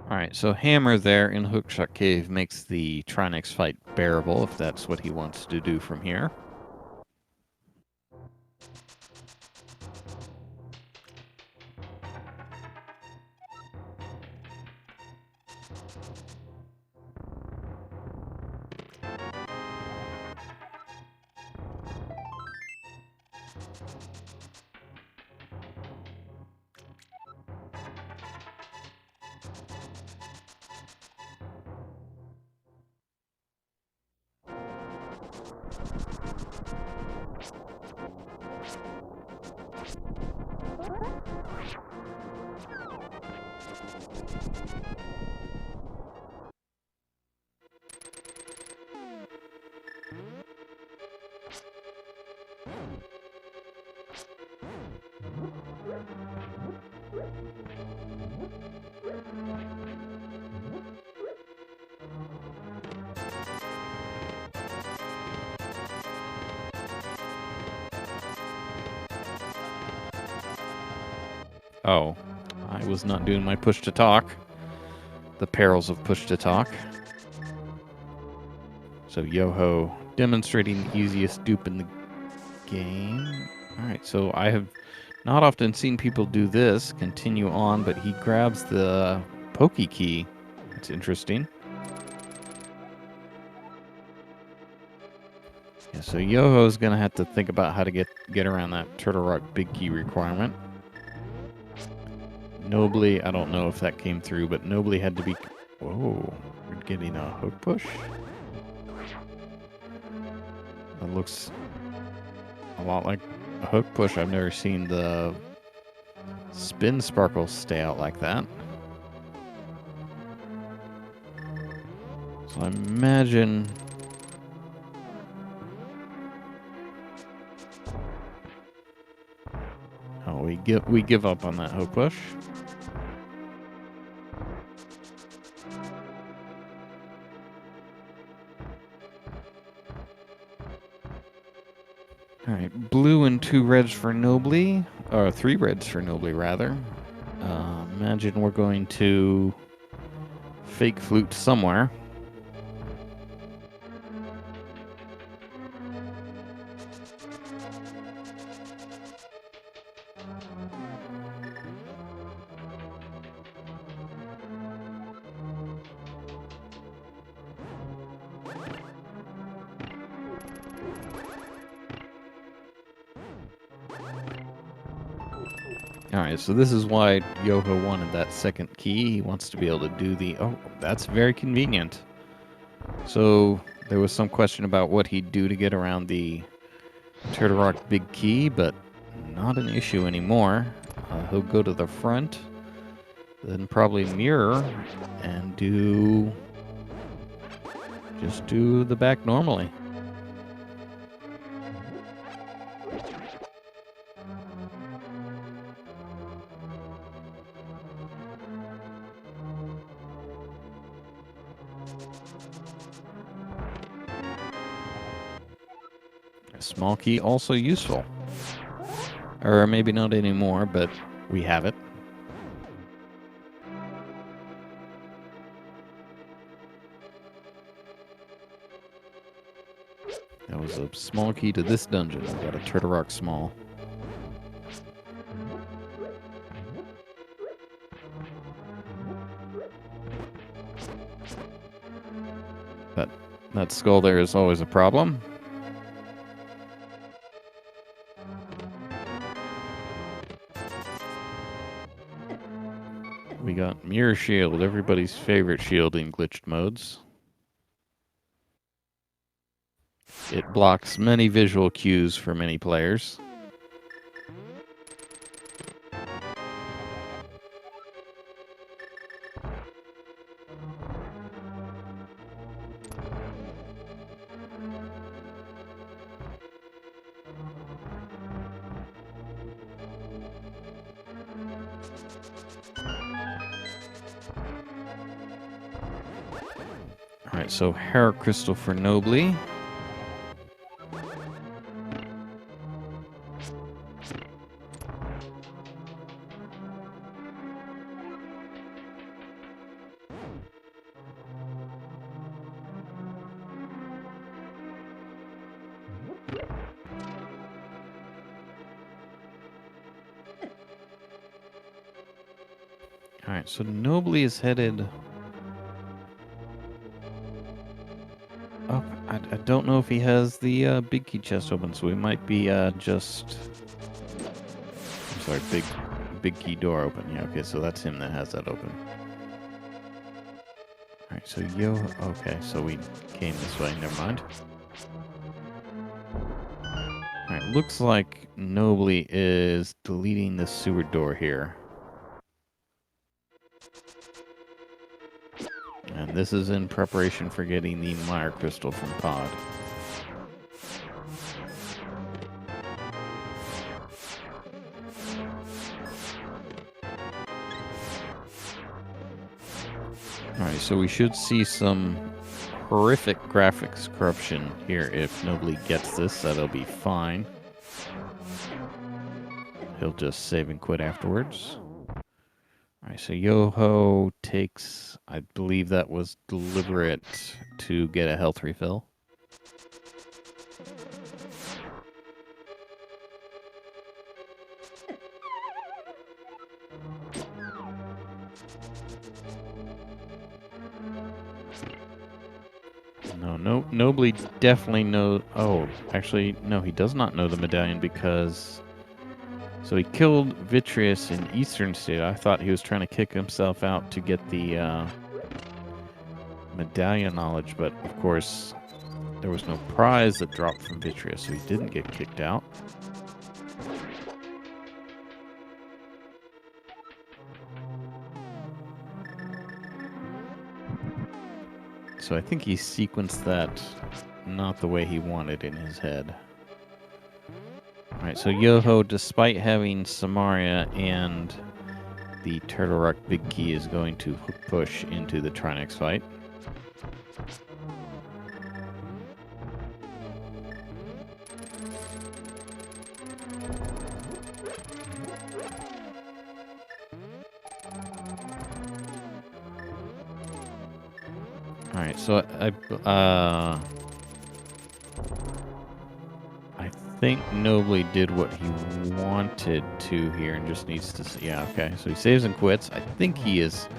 Alright, so Hammer there in Hookshot Cave makes the Trinex fight bearable, if that's what he wants to do from here. Oh, I was not doing my push to talk. The perils of push to talk. So Yoho demonstrating the easiest dupe in the game. Alright, so I have not often seen people do this. Continue on, but he grabs the pokey key. It's interesting. Yeah, so Yoho's gonna have to think about how to get around that Turtle Rock big key requirement. Nobly, I don't know if that came through, but Nobly had to be... Whoa, we're getting a hook push? That looks a lot like a hook push. I've never seen the spin sparkles stay out like that. So I imagine... Oh, we give up on that hook push. Alright, blue and 2 reds for Nobly. Or 3 reds for Nobly, rather. Imagine we're going to fake flute somewhere. Alright, so this is why Yoho wanted that second key. He wants to be able to do the... Oh, that's very convenient. So there was some question about what he'd do to get around the Turtle Rock big key, but not an issue anymore. He'll go to the front, then probably mirror, and just do the back normally. A small key also useful. Or maybe not anymore, but we have it. That was a small key to this dungeon. We got a Turtle Rock small. That skull there is always a problem. We got Mirror Shield, everybody's favorite shield in glitched modes. It blocks many visual cues for many players. Alright, so Hair Crystal for Nobly. Alright, so Nobly is headed up. I don't know if he has the big key chest open, so we might be just... I'm sorry, big key door open. Yeah, okay, so that's him that has that open. Alright, so okay, so we came this way, never mind. Alright, looks like Nobly is deleting the sewer door here. And this is in preparation for getting the Mire Crystal from Pod. Alright, so we should see some horrific graphics corruption here if Nobly gets this. That'll be fine. He'll just save and quit afterwards. Alright, so Yoho takes, I believe that was deliberate to get a health refill. No, Nobly definitely knows. Oh, actually, no, he does not know the medallion because. So he killed Vitreous in Eastern State. I thought he was trying to kick himself out to get the medallion knowledge, but of course, there was no prize that dropped from Vitreous, so he didn't get kicked out. So I think he sequenced that not the way he wanted in his head. Alright, so Yoho, despite having Samaria and the Turtle Rock Big Key, is going to hook push into the Trinex fight. Alright, so I think Nobly did what he wanted to here and just needs to see. Yeah, okay. So he saves and quits. I think he has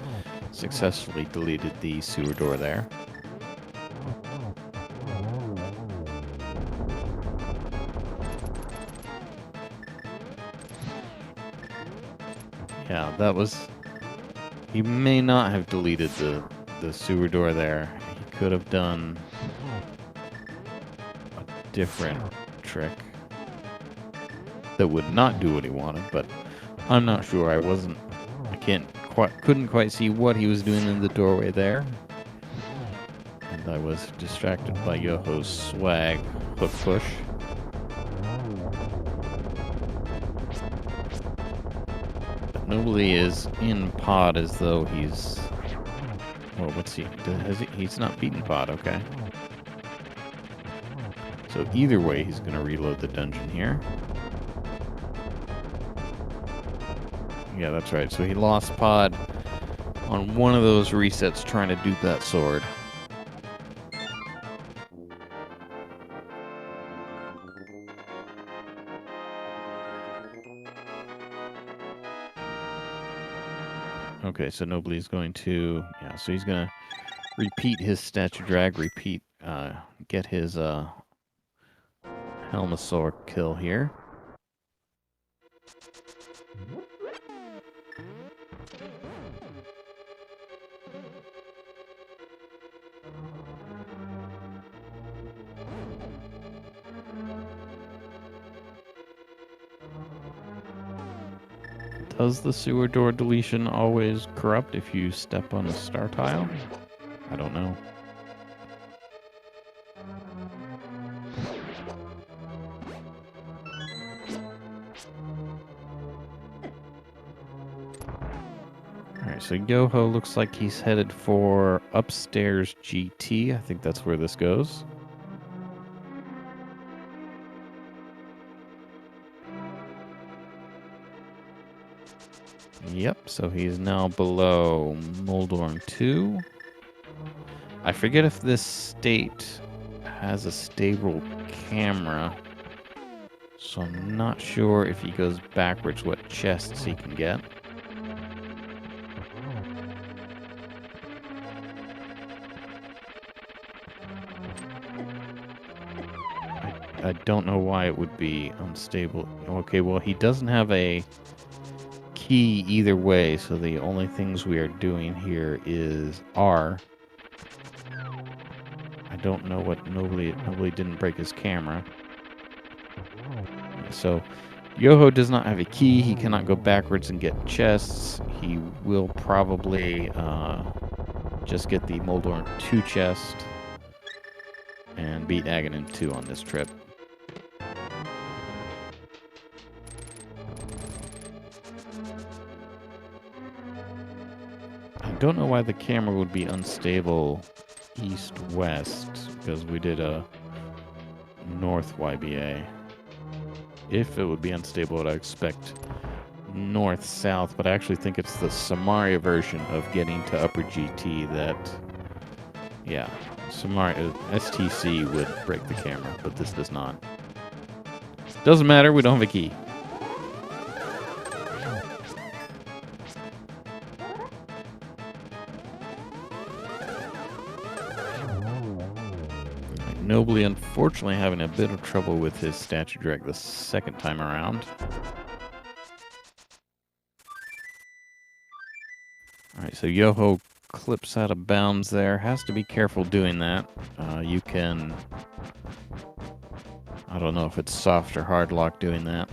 successfully deleted the sewer door there. Yeah, that was... He may not have deleted the sewer door there. He could have done a different trick that would not do what he wanted, but I'm not sure. Couldn't quite see what he was doing in the doorway there. And I was distracted by Yoho's swag hook push. But Nobly is in pod as though he's... Well, what's he... He's not beaten pod, okay. So either way, he's going to reload the dungeon here. Yeah, that's right. So he lost pod on one of those resets trying to dupe that sword. Okay, so Nobly's going to... Yeah, so he's going to repeat his statue drag, get his Helmosaur kill here. Does the sewer door deletion always corrupt if you step on a star tile? I don't know. Alright, so Yoho looks like he's headed for upstairs GT. I think that's where this goes. Yep, so he's now below Moldorm 2. I forget if this state has a stable camera, so I'm not sure if he goes backwards what chests he can get. I don't know why it would be unstable. Okay, well, he doesn't have a key either way, so the only things we are doing here is R. I don't know what Nobly didn't break his camera. So Yoho does not have a key. He cannot go backwards and get chests. He will probably just get the Moldorm 2 chest and beat Aghanim 2 on this trip. I don't know why the camera would be unstable east-west, because we did a north YBA. If it would be unstable, I'd expect north-south, but I actually think it's the Samaria version of getting to upper GT that, yeah, Samaria, STC would break the camera, but this does not. Doesn't matter, we don't have a key. Nobly, unfortunately, having a bit of trouble with his statue drag the second time around. Alright, so Yoho clips out of bounds there. Has to be careful doing that. You can... I don't know if it's soft or hard lock doing that.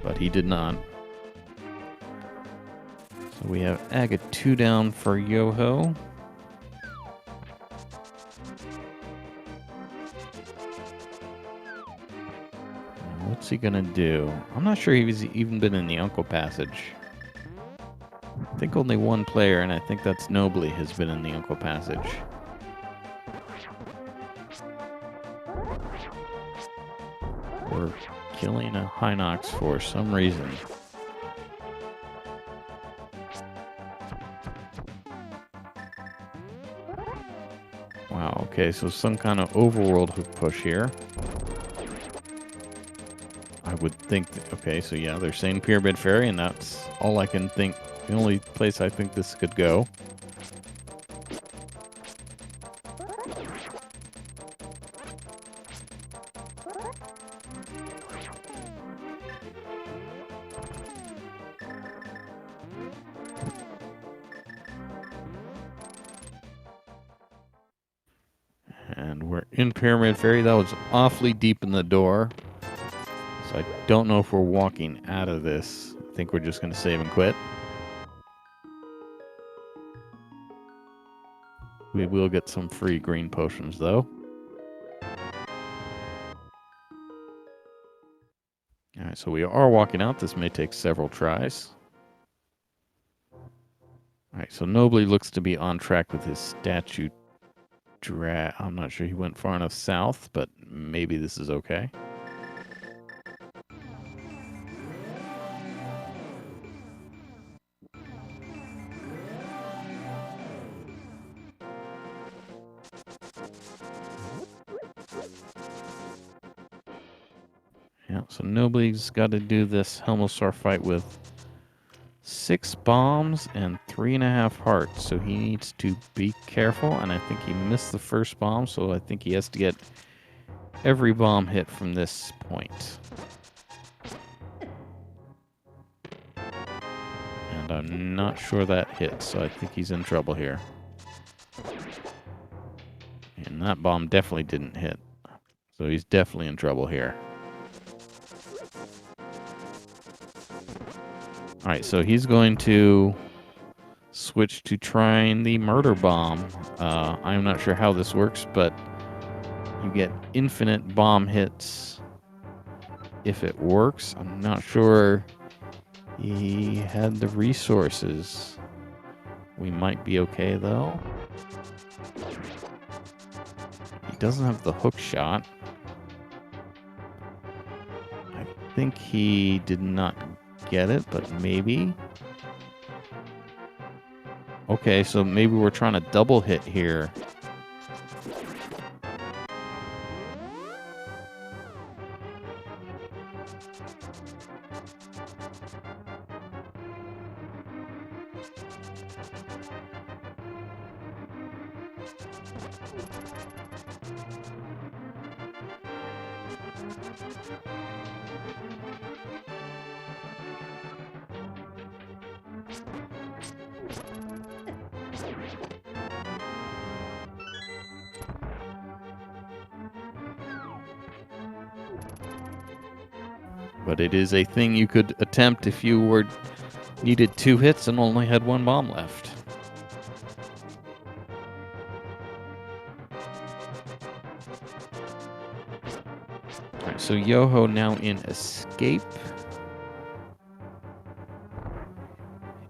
But he did not. So we have Aga 2 down for Yoho. What's he gonna do? I'm not sure he's even been in the Uncle Passage. I think only one player, and I think that's Nobly, has been in the Uncle Passage. We're killing a Hinox for some reason. Wow, okay, so some kind of overworld hook push here. I would think, okay, so yeah, they're saying Pyramid Ferry, and that's all I can think, the only place I think this could go. And we're in Pyramid Ferry. That was awfully deep in the door. So I don't know if we're walking out of this. I think we're just going to save and quit. We will get some free green potions, though. Alright, so we are walking out. This may take several tries. Alright, so Nobly looks to be on track with his statue drag. I'm not sure he went far enough south, but maybe this is okay. Yeah, so Nobly's got to do this Helmosaur fight with 6 bombs and 3.5 hearts, so he needs to be careful, and I think he missed the first bomb, so I think he has to get every bomb hit from this point. And I'm not sure that hits, so I think he's in trouble here. And that bomb definitely didn't hit, so he's definitely in trouble here. Alright, so he's going to switch to trying the murder bomb. I'm not sure how this works, but you get infinite bomb hits if it works. I'm not sure he had the resources. We might be okay, though. He doesn't have the hook shot. I think he did not get it, but maybe. Okay, so maybe we're trying to double hit here. But it is a thing you could attempt if you needed 2 hits and only had 1 bomb left. Alright, so Yoho now in Escape.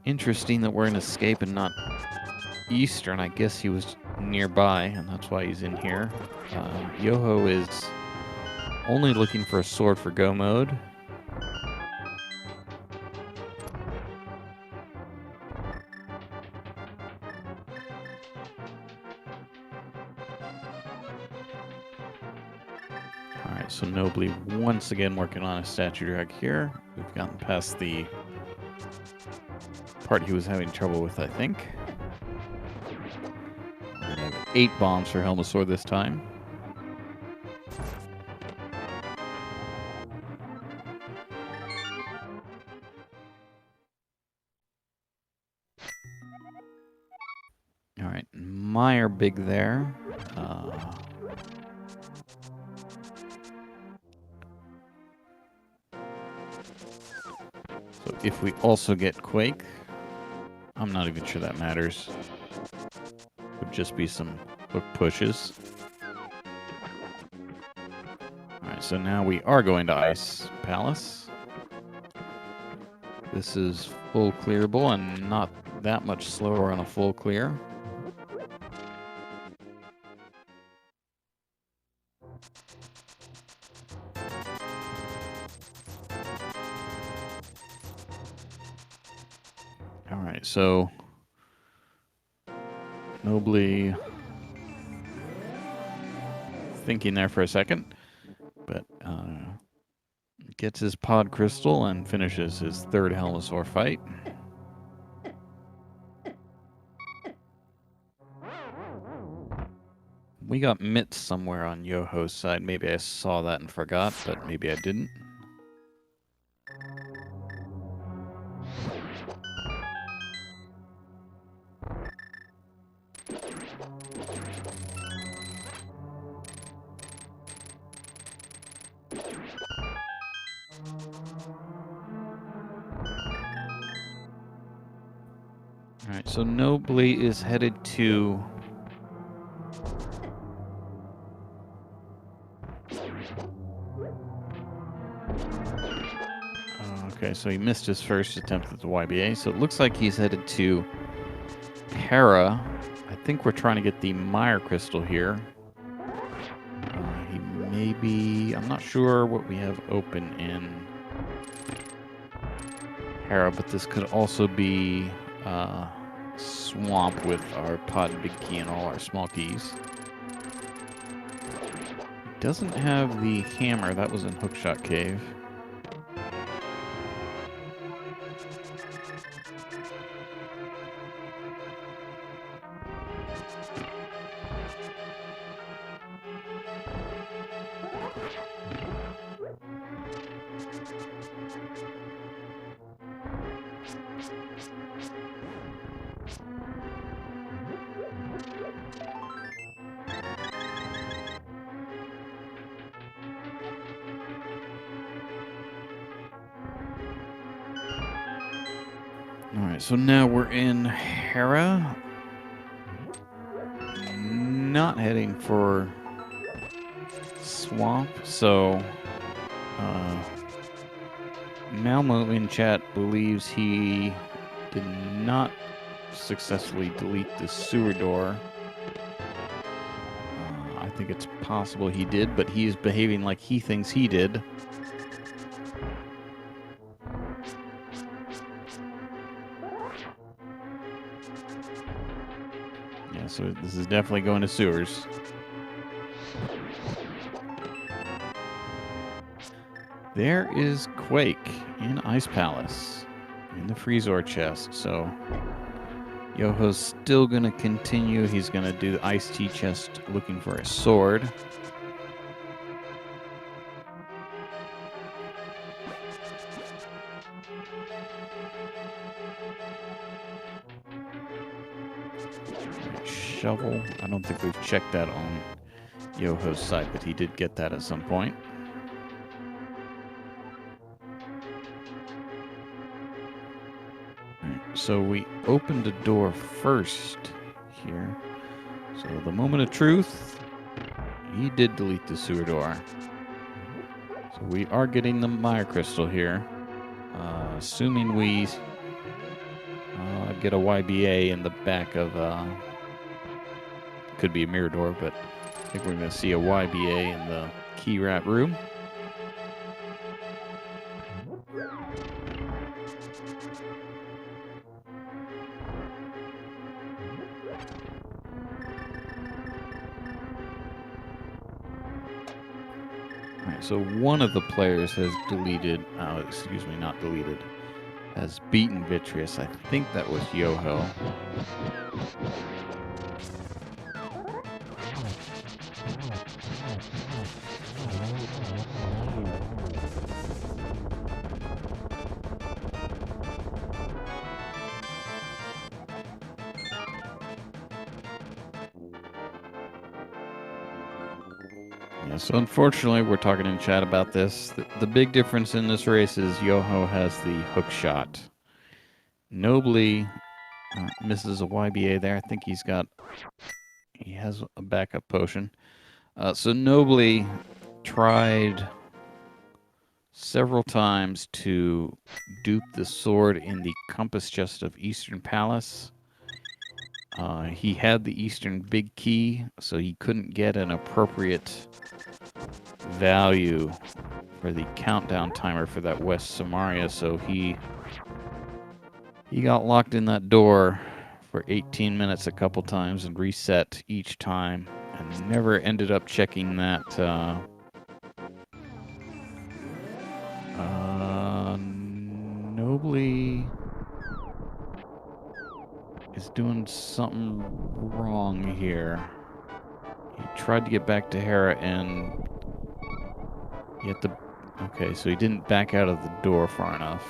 Interesting that we're in Escape and not Eastern. I guess he was nearby, and that's why he's in here. Yoho is only looking for a sword for go mode. Alright, so Nobly once again working on a statue drag here. We've gotten past the part he was having trouble with, I think. We're gonna have 8 bombs for Helmosaur this time. Alright, Meyer big there. So if we also get Quake, I'm not even sure that matters. Would just be some hook pushes. Alright, so now we are going to Ice Palace. This is full clearable and not that much slower on a full clear. Alright, so Nobly thinking there for a second, but gets his pod crystal and finishes his 3rd Helmosaur fight. We got mitts somewhere on Yoho's side. Maybe I saw that and forgot, but maybe I didn't. Alright, so Nobly is headed to... Okay, so he missed his first attempt at the YBA, so it looks like he's headed to Para. I think we're trying to get the Meyer crystal here. He may be... I'm not sure what we have open in Para, but this could also be Swamp with our pod big key and all our small keys. Doesn't have the hammer. That was in Hookshot Cave. Alright, so now we're in Hera. Not heading for Swamp, so Malmo in chat believes he did not successfully delete the sewer door. I think it's possible he did, but he is behaving like he thinks he did. Yeah, so this is definitely going to sewers. There is Quake in Ice Palace in the Freezor chest, so Yoho's still going to continue. He's going to do the Ice Tea chest looking for a sword. Shovel. I don't think we've checked that on Yoho's side, but he did get that at some point. So we opened the door first here. So the moment of truth, he did delete the sewer door. So we are getting the Meyer crystal here. Assuming we get a YBA in the back of... could be a mirror door, but I think we're going to see a YBA in the key rat room. Alright, so one of the players has deleted, excuse me, not deleted, has beaten Vitreous. I think that was Yoho. Yeah, so unfortunately, we're talking in chat about this. The big difference in this race is Yoho has the hook shot. Nobly misses a YBA there. I think he has a backup potion. So Nobly tried several times to dupe the sword in the compass chest of Eastern Palace. He had the Eastern big key, so he couldn't get an appropriate value for the countdown timer for that West Samaria, so he got locked in that door for 18 minutes a couple times and reset each time, and never ended up checking that Nobly is doing something wrong here. He tried to get back to Hera and he had to... Okay, so he didn't back out of the door far enough.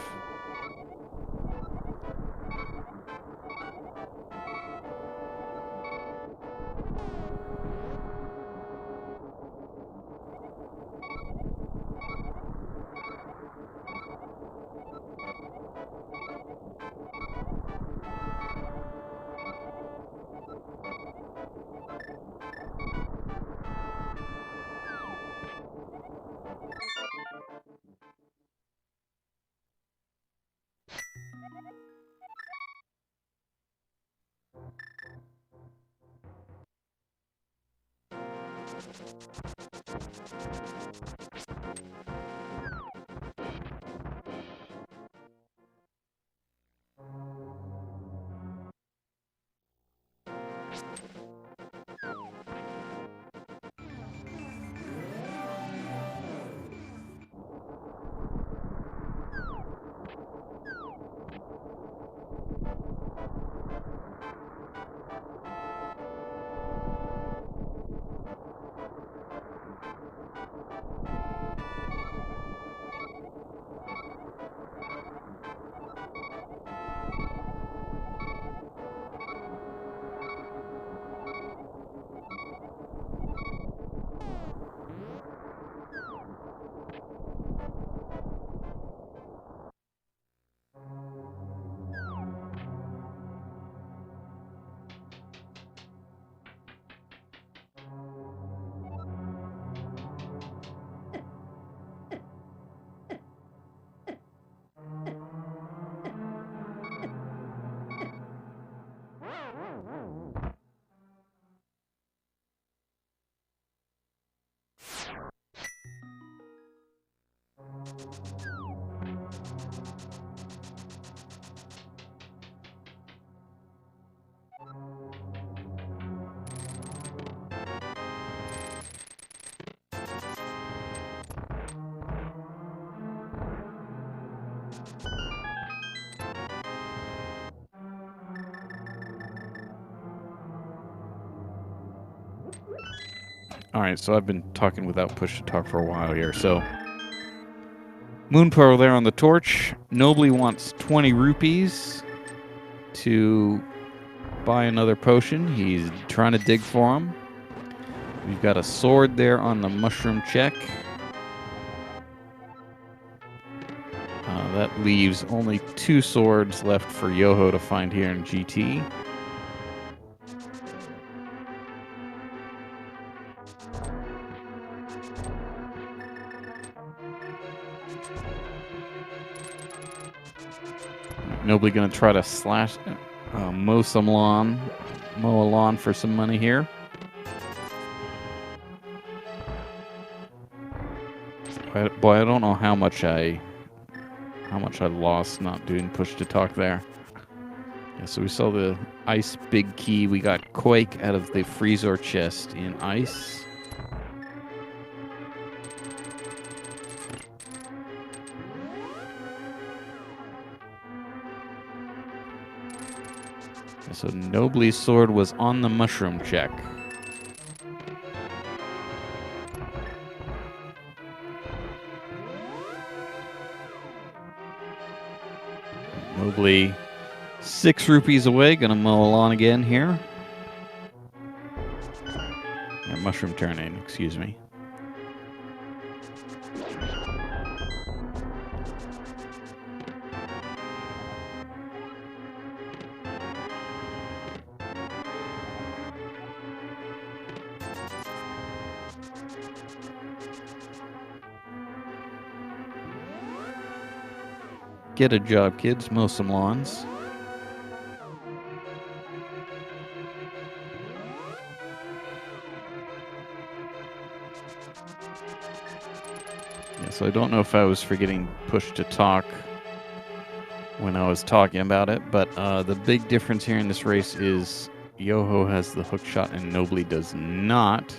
Alright, so I've been talking without push to talk for a while here. So, Moon Pearl there on the torch. Nobly wants 20 rupees to buy another potion. He's trying to dig for him. We've got a sword there on the mushroom check. That leaves only 2 swords left for Yoho to find here in GT. Nobly gonna try to mow a lawn for some money here. Boy, I don't know how much I lost not doing push to talk there. Yeah, so we saw the ice big key. We got Quake out of the freezer chest in ice. So Nobly's sword was on the mushroom check. Nobly 6 rupees away, gonna mow a lawn again here. Yeah, mushroom turning, excuse me. Get a job, kids. Mow some lawns. Yeah, so I don't know if I was forgetting push to talk when I was talking about it, but the big difference here in this race is Yoho has the hook shot and Nobly does not.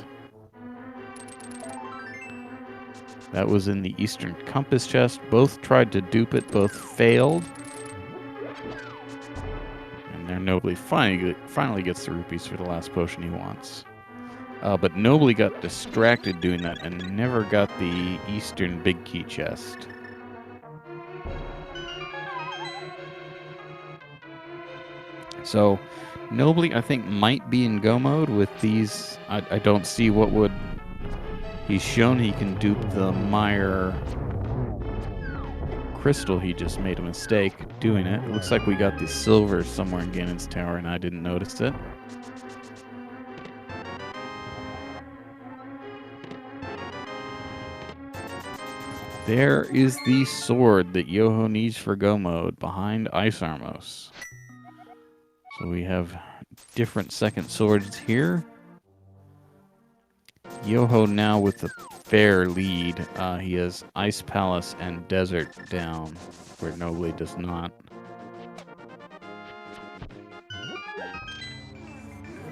That was in the Eastern Compass chest. Both tried to dupe it, both failed. And there Nobly finally gets the rupees for the last potion he wants. But Nobly got distracted doing that and never got the Eastern Big Key chest. So Nobly, I think, might be in go mode with these. I don't see what would... He's shown he can dupe the Meyer crystal. He just made a mistake doing it. It looks like we got the silver somewhere in Ganon's tower and I didn't notice it. There is the sword that Yoho needs for go mode behind Ice Armos. So we have different second swords here. Yoho now with the fair lead. He has Ice Palace and Desert down, where Nobly does not.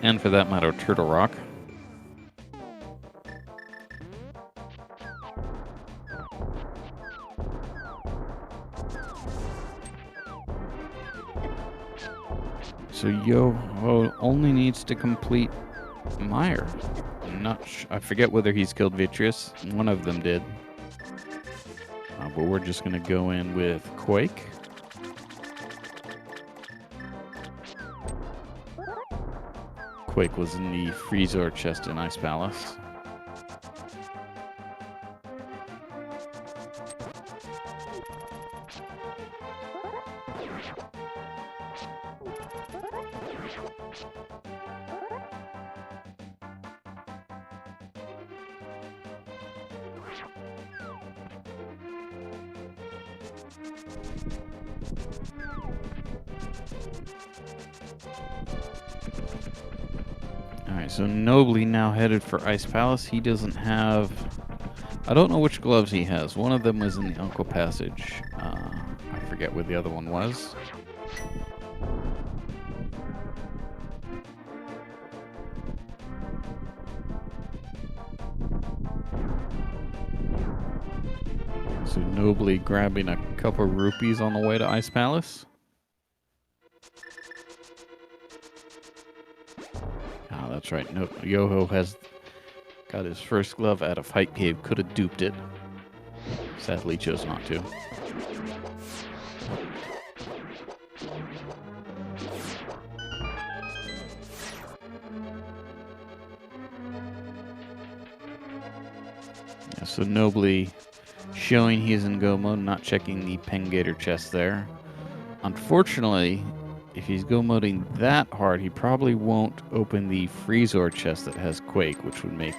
And for that matter, Turtle Rock. So Yoho only needs to complete Meyer. I forget whether he's killed Vitreous. One of them did. But we're just going to go in with Quake. Quake was in the Freezor chest in Ice Palace. Alright, so Nobly now headed for Ice Palace. He doesn't have... I don't know which gloves he has. One of them was in the Uncle Passage. I forget where the other one was. So Nobly grabbing a couple rupees on the way to Ice Palace. Oh, that's right. No, Yoho has got his first glove out of Hype Cave. Could have duped it. Sadly chose not to. Yeah, so Nobly showing he's in go mode, not checking the Pengator chest there. Unfortunately, if he's go moding that hard, he probably won't open the Freezor chest that has Quake, which would make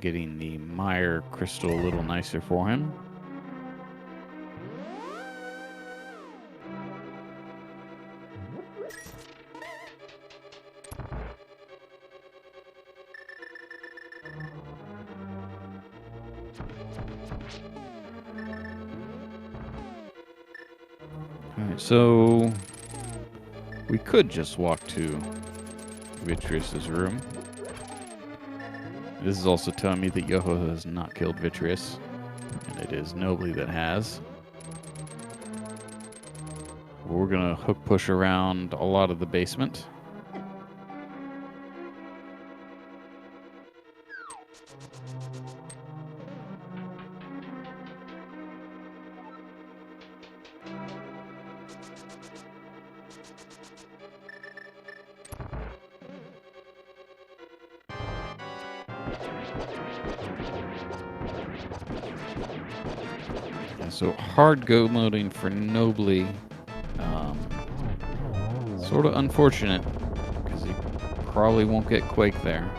getting the Meyer crystal a little nicer for him. Alright, so we could just walk to Vitreous's room. This is also telling me that Yoho has not killed Vitreous, and it is Nobly that has. We're gonna hook push around a lot of the basement. So hard go moding for Nobly, sort of unfortunate because he probably won't get Quake there.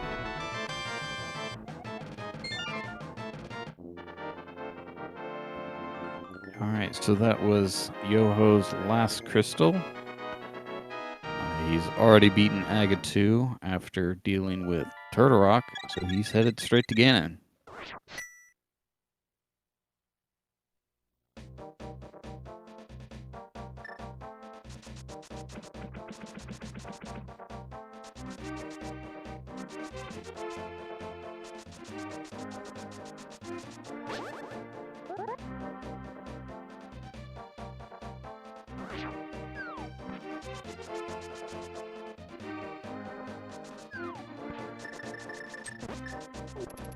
All right, so that was Yoho's last crystal. He's already beaten Aga 2 after dealing with Turtle Rock, so he's headed straight to Ganon.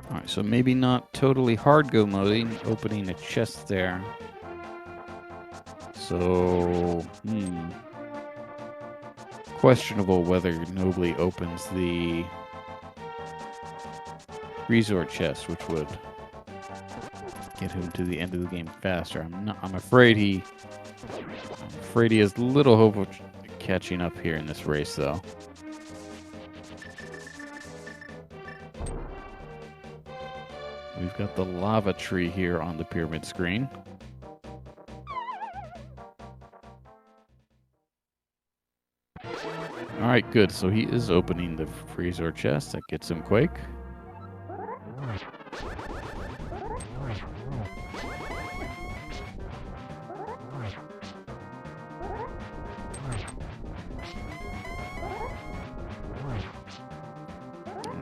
Alright, so maybe not totally hard go moding, opening a chest there. So, questionable whether Nobly opens the resort chest, which would get him to the end of the game faster. I'm afraid he has little hope of catching up here in this race, though. We've got the lava tree here on the pyramid screen. Alright, good. So he is opening the freezer chest. That gets him Quake.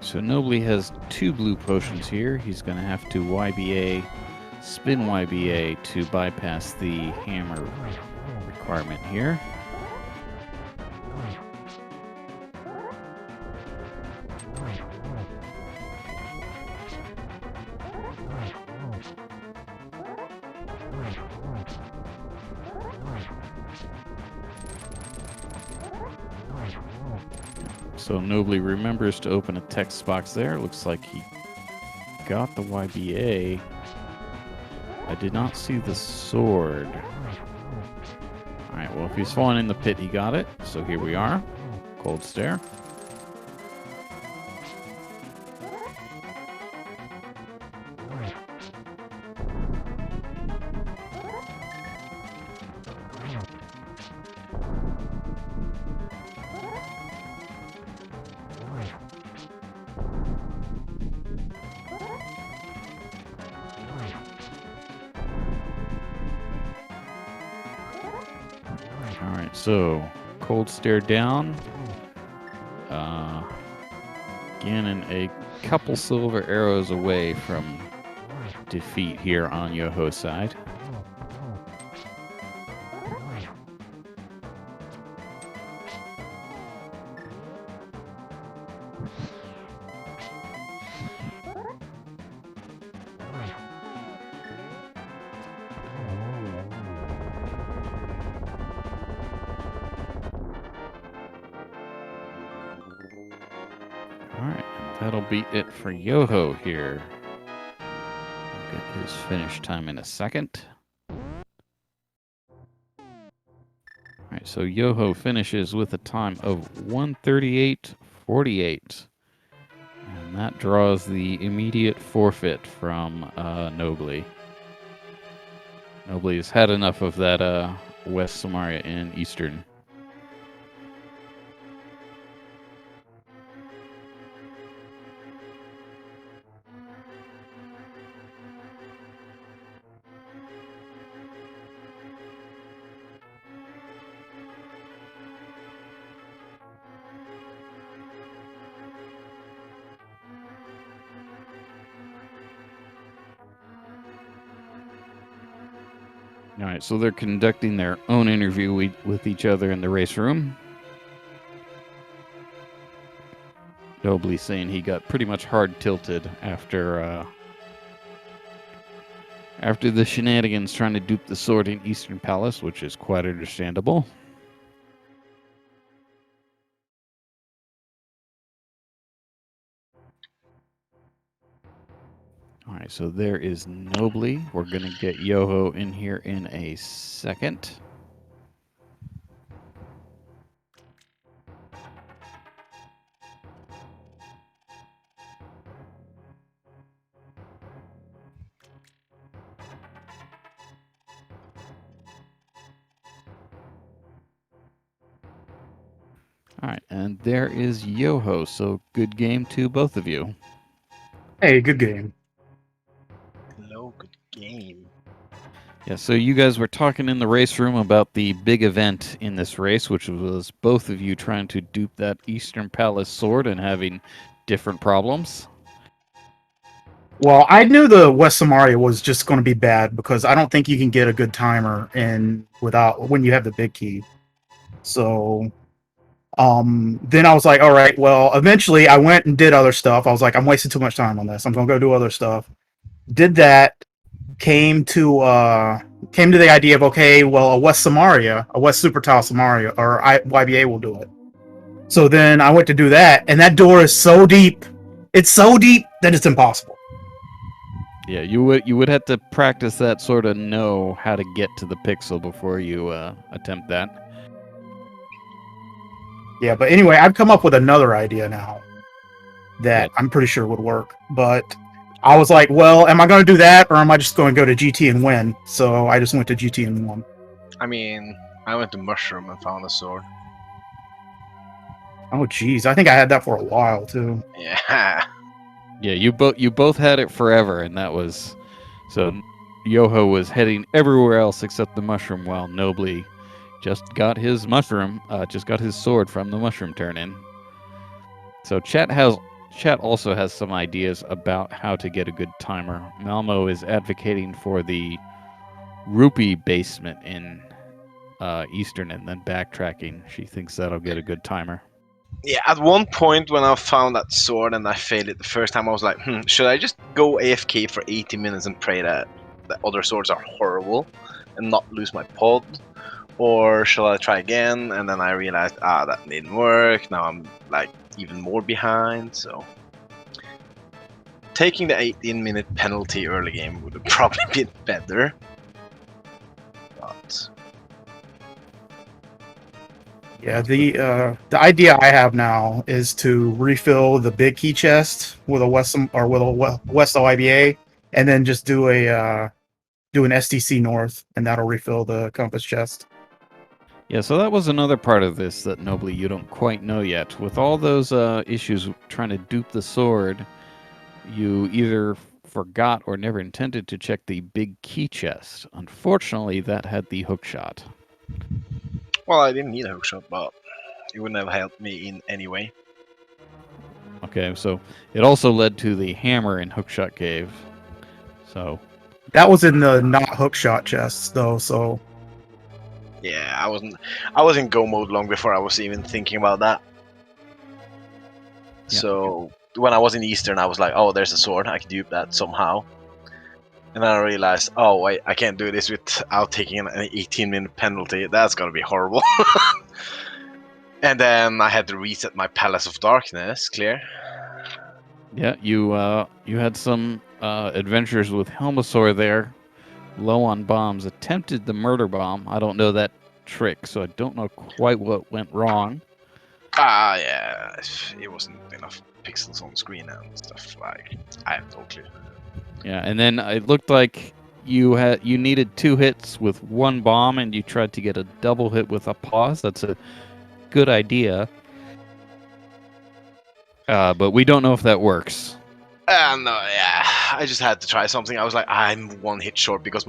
So Nobly has 2 blue potions here. He's going to have to YBA, spin YBA to bypass the hammer requirement here. So Nobly remembers to open a text box there. Looks like he got the YBA. I did not see the sword. Alright, well, if he's falling in the pit, he got it. So here we are. Cold stare. Alright, so cold stare down. Ganon a couple silver arrows away from defeat here on Yoho's side. Alright, that'll be it for Yoho here. I'll get his finish time in a second. Alright, so Yoho finishes with a time of 1:38:48. And that draws the immediate forfeit from Nobly. Nobly has had enough of that West Samaria in Eastern. All right, so they're conducting their own interview with each other in the race room. Nobly saying he got pretty much hard tilted after the shenanigans trying to dupe the sword in Eastern Palace, which is quite understandable. All right, so there is Nobly. We're going to get Yoho in here in a second. All right, and there is Yoho. So good game to both of you. Hey, good game. Hello, good game. Yeah, so you guys were talking in the race room about the big event in this race, which was both of you trying to dupe that Eastern Palace sword and having different problems. Well, I knew the West Samaria was just going to be bad because I don't think you can get a good timer in without when you have the big key. So, then I was like, all right, well, eventually I went and did other stuff. I was like, I'm wasting too much time on this. I'm going to go do other stuff. Did that. Came to the idea of, okay, well, a West Samaria, a West Super Tile Samaria, or YBA will do it. So then I went to do that, and that door is so deep. It's so deep that it's impossible. Yeah, you would have to practice that, sort of know how to get to the pixel before you attempt that. Yeah, but anyway, I've come up with another idea now that Okay. I'm pretty sure would work. But I was like, well, am I going to do that, or am I just going to go to GT and win? So I just went to GT and won. I mean, I went to Mushroom and found a sword. Oh, geez, I think I had that for a while too. Yeah. Yeah, you both had it forever, and that was so. Yoho was heading everywhere else except the mushroom, while Nobly just got his sword from the mushroom turn-in. So chat also has some ideas about how to get a good timer. Malmo is advocating for the rupee basement in Eastern and then backtracking. She thinks that'll get a good timer. Yeah, at one point when I found that sword and I failed it the first time, I was like, should I just go AFK for 80 minutes and pray that the other swords are horrible and not lose my pod? Or shall I try again? And then I realized, that didn't work. Now I'm like even more behind, so taking the 18-minute penalty early game would have probably been better. But Yeah, the idea I have now is to refill the big key chest with a West OIBA, and then just do an STC North, and that'll refill the compass chest. Yeah, so that was another part of this that Nobly you don't quite know yet. With all those issues trying to dupe the sword, you either forgot or never intended to check the big key chest. Unfortunately, that had the hook shot. well, I didn't need a hookshot, but it wouldn't have helped me in any way. Okay, so it also led to the hammer in Hookshot Cave. So That was in the not hookshot chests though, so Yeah, I was in go mode long before I was even thinking about that. Yeah. So when I was in Eastern, I was like, oh, there's a sword, I can dupe that somehow. And then I realized, oh wait, I can't do this without taking an 18-minute penalty. That's gonna be horrible. And then I had to reset my Palace of Darkness, clear. yeah, you had some adventures with Helmasaur there, low on bombs. Attempted the murder bomb. I don't know that trick, so I don't know quite what went wrong. Yeah, it wasn't enough pixels on the screen and stuff. Like, I have no clue. Yeah, and then it looked like you needed 2 hits with 1 bomb, and you tried to get a double hit with a pause. That's a good idea, but we don't know if that works. No, yeah, I just had to try something. I was like, I'm 1 hit short because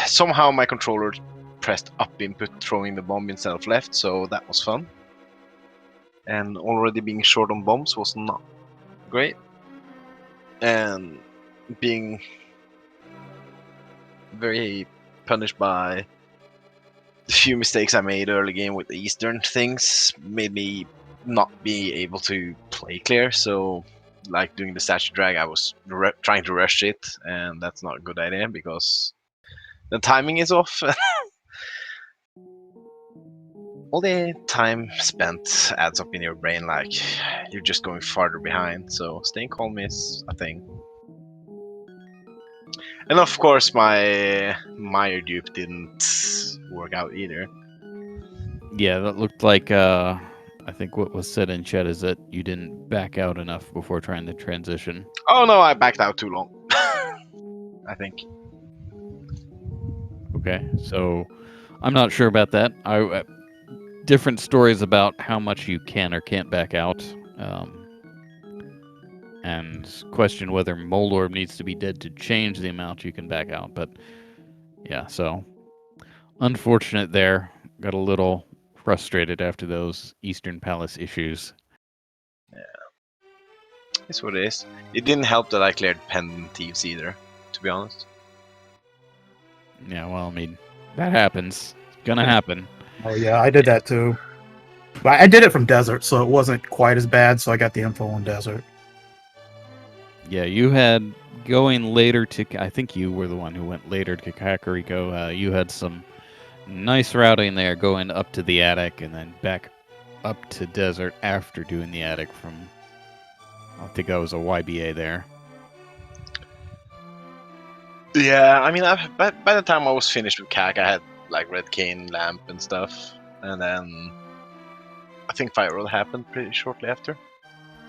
somehow my controller pressed up input, throwing the bomb instead of left, so that was fun. And already being short on bombs was not great. And being very punished by the few mistakes I made early game with the Eastern things. Made me not be able to play clear. So, like doing the statue drag, I was trying to rush it, and that's not a good idea because the timing is off. All the time spent adds up in your brain, like you're just going farther behind. So staying calm is a thing. And of course, my Meyer dupe didn't work out either. Yeah, that looked like, I think what was said in chat is that you didn't back out enough before trying to transition. Oh no, I backed out too long. I think. Okay, so I'm not sure about that. Different stories about how much you can or can't back out, and question whether Molorb needs to be dead to change the amount you can back out. But yeah, so unfortunate there. Got a little frustrated after those Eastern Palace issues. That's what it is. It didn't help that I cleared Pendant Thieves either, to be honest. Yeah, well, I mean, that happens. It's gonna happen. Oh yeah, I did that too. But I did it from desert, so it wasn't quite as bad. So I got the info on desert. Yeah, you had going later to. I think you were the one who went later to Kakariko. You had some nice routing there, going up to the attic and then back up to desert after doing the attic from. I think I was a YBA there. Yeah, I mean, by the time I was finished with CAC, I had like Red Cane Lamp and stuff, and then I think Fire Road happened pretty shortly after.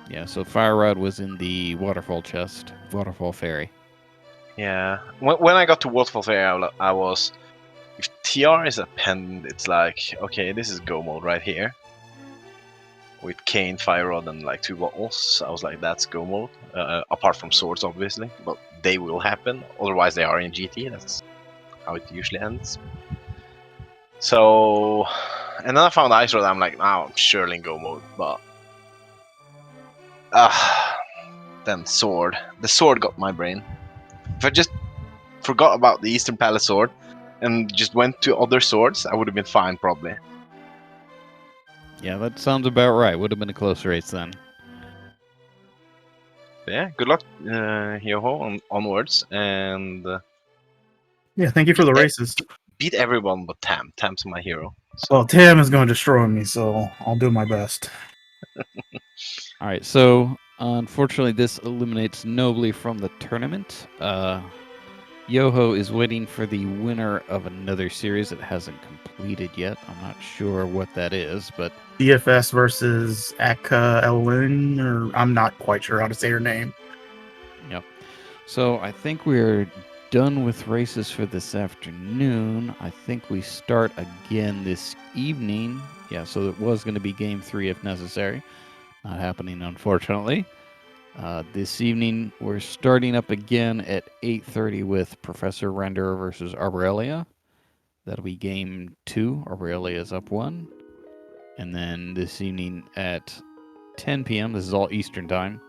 Yeah, so Fire Rod was in the waterfall chest, waterfall fairy. Yeah, when I got to Waterfall Fairy, I was. If TR is a pendant, it's like, okay, this is go mode right here. With Cane, Fire Rod, and like 2 bottles, I was like, that's go mode. Apart from swords, obviously, but they will happen. Otherwise, they are in GT. That's how it usually ends. So, and then I found Ice Rod. I'm like, now I'm surely in go mode, but then sword. The sword got my brain. If I just forgot about the Eastern Palace sword and just went to other swords, I would have been fine probably. Yeah, that sounds about right. Would have been a close race then. But yeah, good luck, Yoho, onwards, and Yeah, thank you for the races. beat everyone but Tam. Tam's my hero. So. Well, Tam is going to destroy me, so I'll do my best. All right, so unfortunately, this eliminates Nobly from the tournament. Yoho is waiting for the winner of another series that hasn't completed yet. I'm not sure what that is, but DFS versus Akka Elwin, or I'm not quite sure how to say her name. Yep. So I think we're done with races for this afternoon. I think we start again this evening. Yeah, so it was going to be game 3 if necessary. Not happening, unfortunately. This evening, we're starting up again at 8:30 with Professor Renderer versus Arborelia. That'll be game 2. Arborelia is up 1. And then this evening at 10 p.m., this is all Eastern time,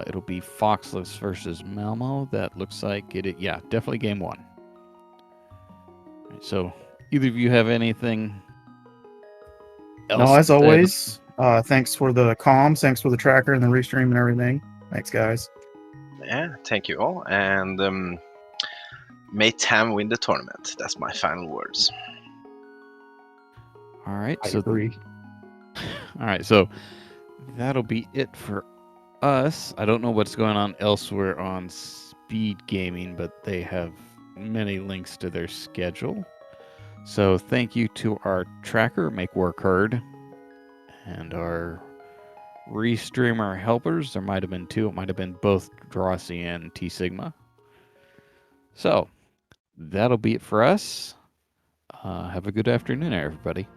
it'll be Foxless versus Malmo. That looks like it. Yeah, definitely game 1. Right, so, either of you have anything else? No, as always, thanks for the comms, thanks for the tracker and the restream and everything. Thanks, guys. Yeah, thank you all, and may Tam win the tournament. That's my final words. All right, I so agree. all right, so that'll be it for us. I don't know what's going on elsewhere on SpeedGaming, but they have many links to their schedule. So thank you to our tracker, Make Work Heard, and our restreamer helpers. There might have been 2. It might have been both Drossi and T Sigma. So that'll be it for us. Have a good afternoon, everybody.